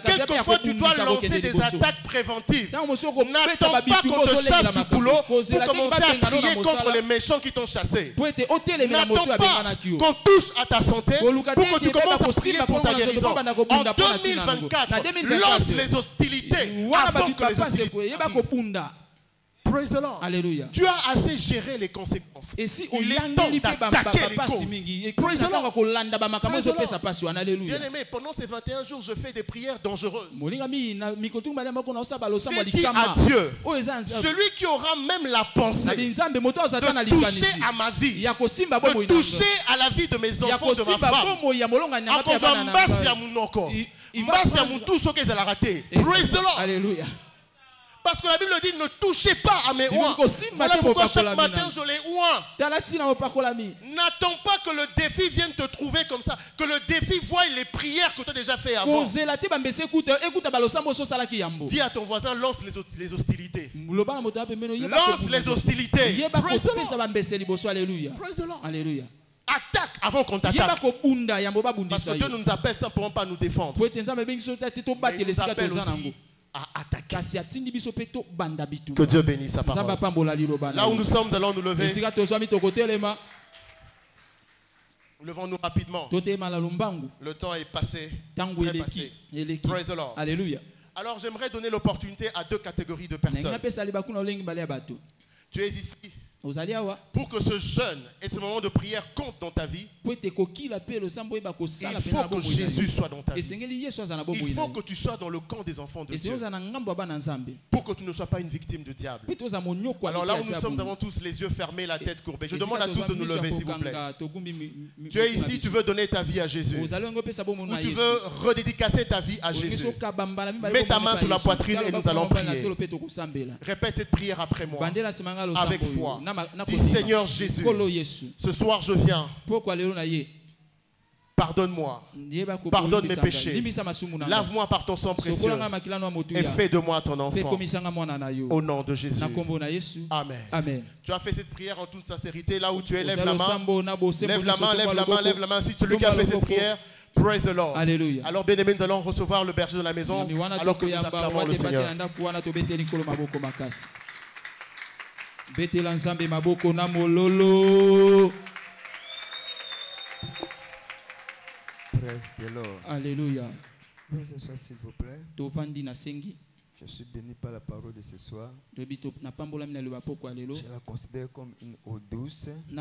Quelquefois, tu dois lancer des attaques préventives. N'attends pas qu'on te chasse du boulot pour commencer à crier contre les méchants qui t'ont chassé. N'attends pas qu'on touche à ta santé pour que tu commences à prier pour ta guérison. En 2024, lance les hostilités avant que les hostilités arrivent. Praise the Lord. Alléluia. Tu as assez géré les conséquences. Et si il est temps d'attaquer les causes. Praise the Lord. Bien aimé, pendant ces 21 jours, je fais des prières dangereuses. J'ai dit à Dieu, celui qui aura même la pensée de toucher à ma vie, de toucher à la vie de mes enfants, de ma femme, praise the Lord. Alléluia. Parce que la Bible dit ne touchez pas à mes oins. Voilà pourquoi chaque matin je les oins. N'attends pas que le défi vienne te trouver comme ça. Que le défi voie les prières que tu as déjà fait avant. Dis à ton voisin, lance les hostilités. Lance les hostilités. Praise the Lord. Alléluia. Attaque avant qu'on t'attaque. Parce que Dieu ne nous appelle simplement pas à nous défendre. Mais il nous appelle aussi à attaquer. Que Dieu bénisse sa parole. Là où nous sommes, allons nous lever. Levons-nous rapidement. Le temps est passé. Très passé. Praise the Lord. Alléluia. Alors j'aimerais donner l'opportunité à deux catégories de personnes. Tu es ici pour que ce jeûne et ce moment de prière comptent dans ta vie. Il faut que Jésus soit dans ta vie. Il faut que tu sois dans le camp des enfants de Dieu, pour que tu ne sois pas une victime du diable. Alors là où nous sommes, nous avons tous les yeux fermés, la tête courbée. Je demande à tous de nous lever, s'il vous plaît. Tu es ici, tu veux donner ta vie à Jésus, ou tu veux redédicacer ta vie à Jésus. Mets ta main sur la poitrine et nous allons prier. Répète cette prière après moi avec foi. Dis Seigneur Jésus, ce soir je viens. Pardonne-moi, pardonne mes péchés, lave-moi par ton sang précieux et fais de moi ton enfant. Au nom de Jésus. Amen. Amen. Tu as fait cette prière en toute sincérité. Là où tu es, lève la main. Lève la main, lève la main, lève la main. Si tu lui as fait cette prière, praise the Lord. Alléluia. Alors bien aimé, nous allons recevoir le berger de la maison alors que nous acclamons le Seigneur. Betela nzambe maboko na mololo. Praise the Lord. Alléluia. Veuillez s'asseoir s'il vous plaît. Tovandi na sengi. Je suis béni par la parole de ce soir. Je la considère comme une eau douce. Je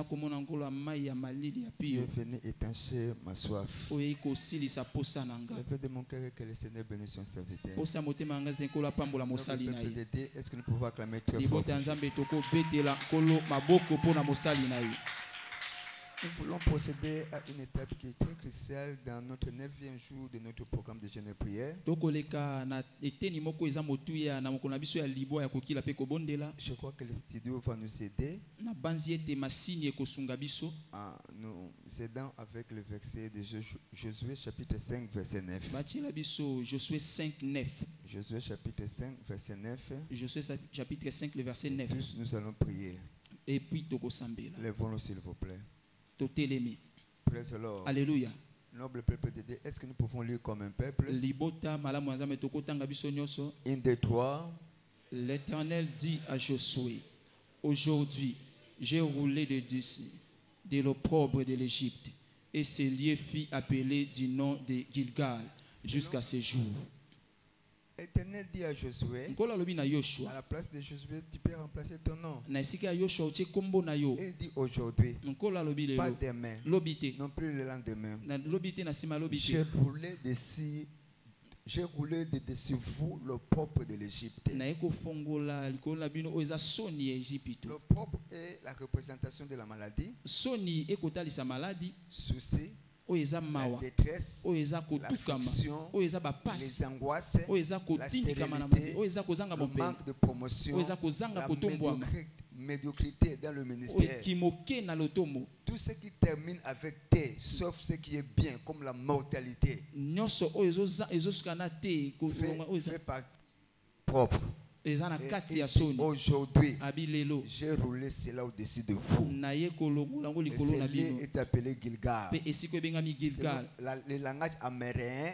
venais étancher ma soif. Je veux de mon cœur que le Seigneur bénisse son serviteur. Est-ce que nous pouvons acclamer très fort? Nous voulons procéder à une étape qui est très cruciale dans notre 9e jour de notre programme de jeûne et prière. Je crois que le studio va nous aider. Nous aidons avec le verset de Josué chapitre 5 verset 9. Josué 5 9. Josué chapitre 5 verset 9. Josué chapitre 5 le verset 9. Puis nous allons prier. Et puis lèvons-nous s'il vous plaît. Praise the Lord. Alléluia. Noble peuple de Dieu, est-ce que nous pouvons lire comme un peuple? 1, 2, 3. L'Éternel dit à Josué, aujourd'hui, j'ai roulé de l'opprobre de l'Égypte, et ces lieux fut appelé du nom de Gilgal jusqu'à ce jour. L'Éternel dit à Josué, à la place de Josué, tu peux remplacer ton nom. Il dit aujourd'hui, pas demain, non plus le lendemain. J'ai roulé de dessus vous le propre de l'Égypte. Le propre est la représentation de la maladie. Souci, la détresse, l'affliction, les angoisses, la stérilité, le manque de promotion, la médiocrité dans le ministère. Tout ce qui termine avec T, sauf ce qui est bien, comme la mortalité, fait par propre. Aujourd'hui, j'ai roulé cela au-dessus de vous. Et ce lieu est appelé Gilgal. Le langage amérien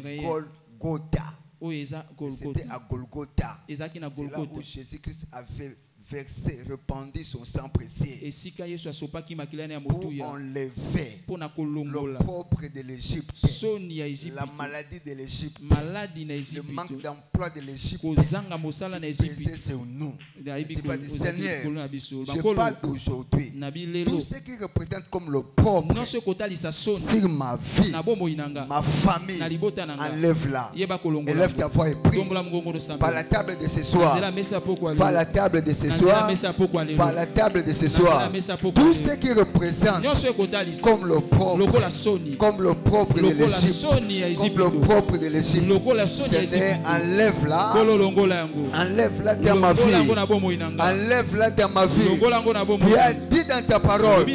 fait Golgotha. C'était à Golgotha. C'est là où Jésus-Christ avait versé, répandu son sang précieux pour enlever le propre de l'Égypte, la maladie de l'Égypte, le manque d'emploi de l'Égypte. C'est sur nous. Tu vas dire, Seigneur, je parle d'aujourd'hui. Tout ce qui représente comme le propre sur ma vie, ma famille, enlève-la. Élève ta voix et prie. Par la table de ce soir, par la table de ce soir, par la table de ce soir, tout ce qui représente comme le propre de l'Égypte, comme le propre de l'Égypte, Seigneur, enlève-la, enlève-la dans ma vie, enlève-la dans ma vie. Tu as dit dans ta parole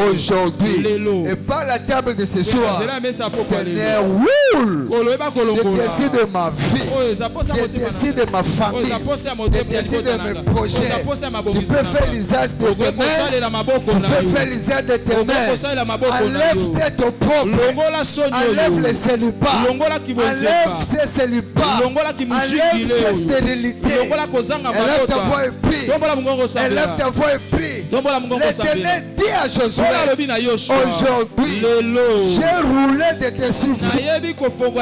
aujourd'hui, et par la table de ce soir, Seigneur, roule des de ma vie, des de ma famille, des de mes projets. Tu peux faire l'usage de tes mains. Tu peux faire l'usage de tes mains. Enlève cette propre. Enlève les célibats. Enlève ces célibats. Enlève ces stérilités. Élève ta voix et prie. Élève ta voix et prie. L'Éternel dit à Josué, aujourd'hui, j'ai roulé de dessus vous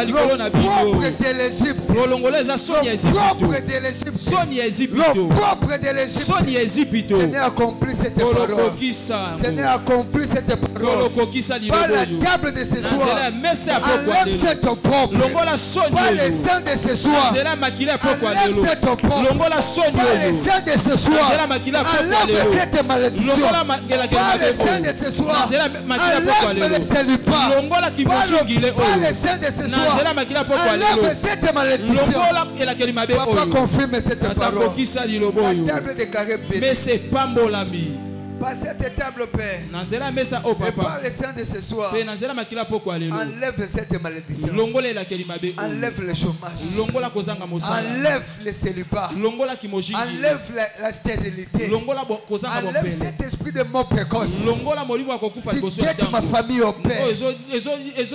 le propre de l'Égypte. Le propre de l'Égypte. Le propre de l'Égypte. Seigneur, accomplis cette parole. Seigneur, accomplis cette parole. Par la table de ce soir, enlève cette propre. Par le sang de ce soir, enlève cette propre. Par le sang de ce soir, enlève cette malédiction. Par le sang de ce soir, enlève le célibat. Par le sang de ce soir, enlève cette malédiction. Papa, confirme cette parole. La table déclarée bénie. Mais c'est pas molami. Par cette table, Père, et par le sang de ce soir, enlève cette malédiction. Enlève le chômage. Enlève le célibat. Enlève la stérilité. Enlève cet esprit de mort précoce. Tu guettes ma famille au Père.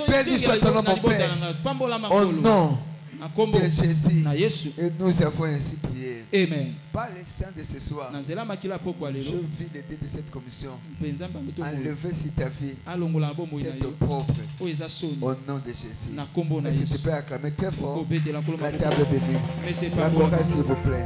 Béni soit ton nom, mon Père. Au nom de Jésus. Et nous avons ainsi prié. Amen. Par le sang de ce soir, je vis l'aider de cette commission. Enlever sur ta vie cette propre. Au nom de Jésus. Et si tu peux acclamer très fort la table bénie. La chorale, s'il vous plaît.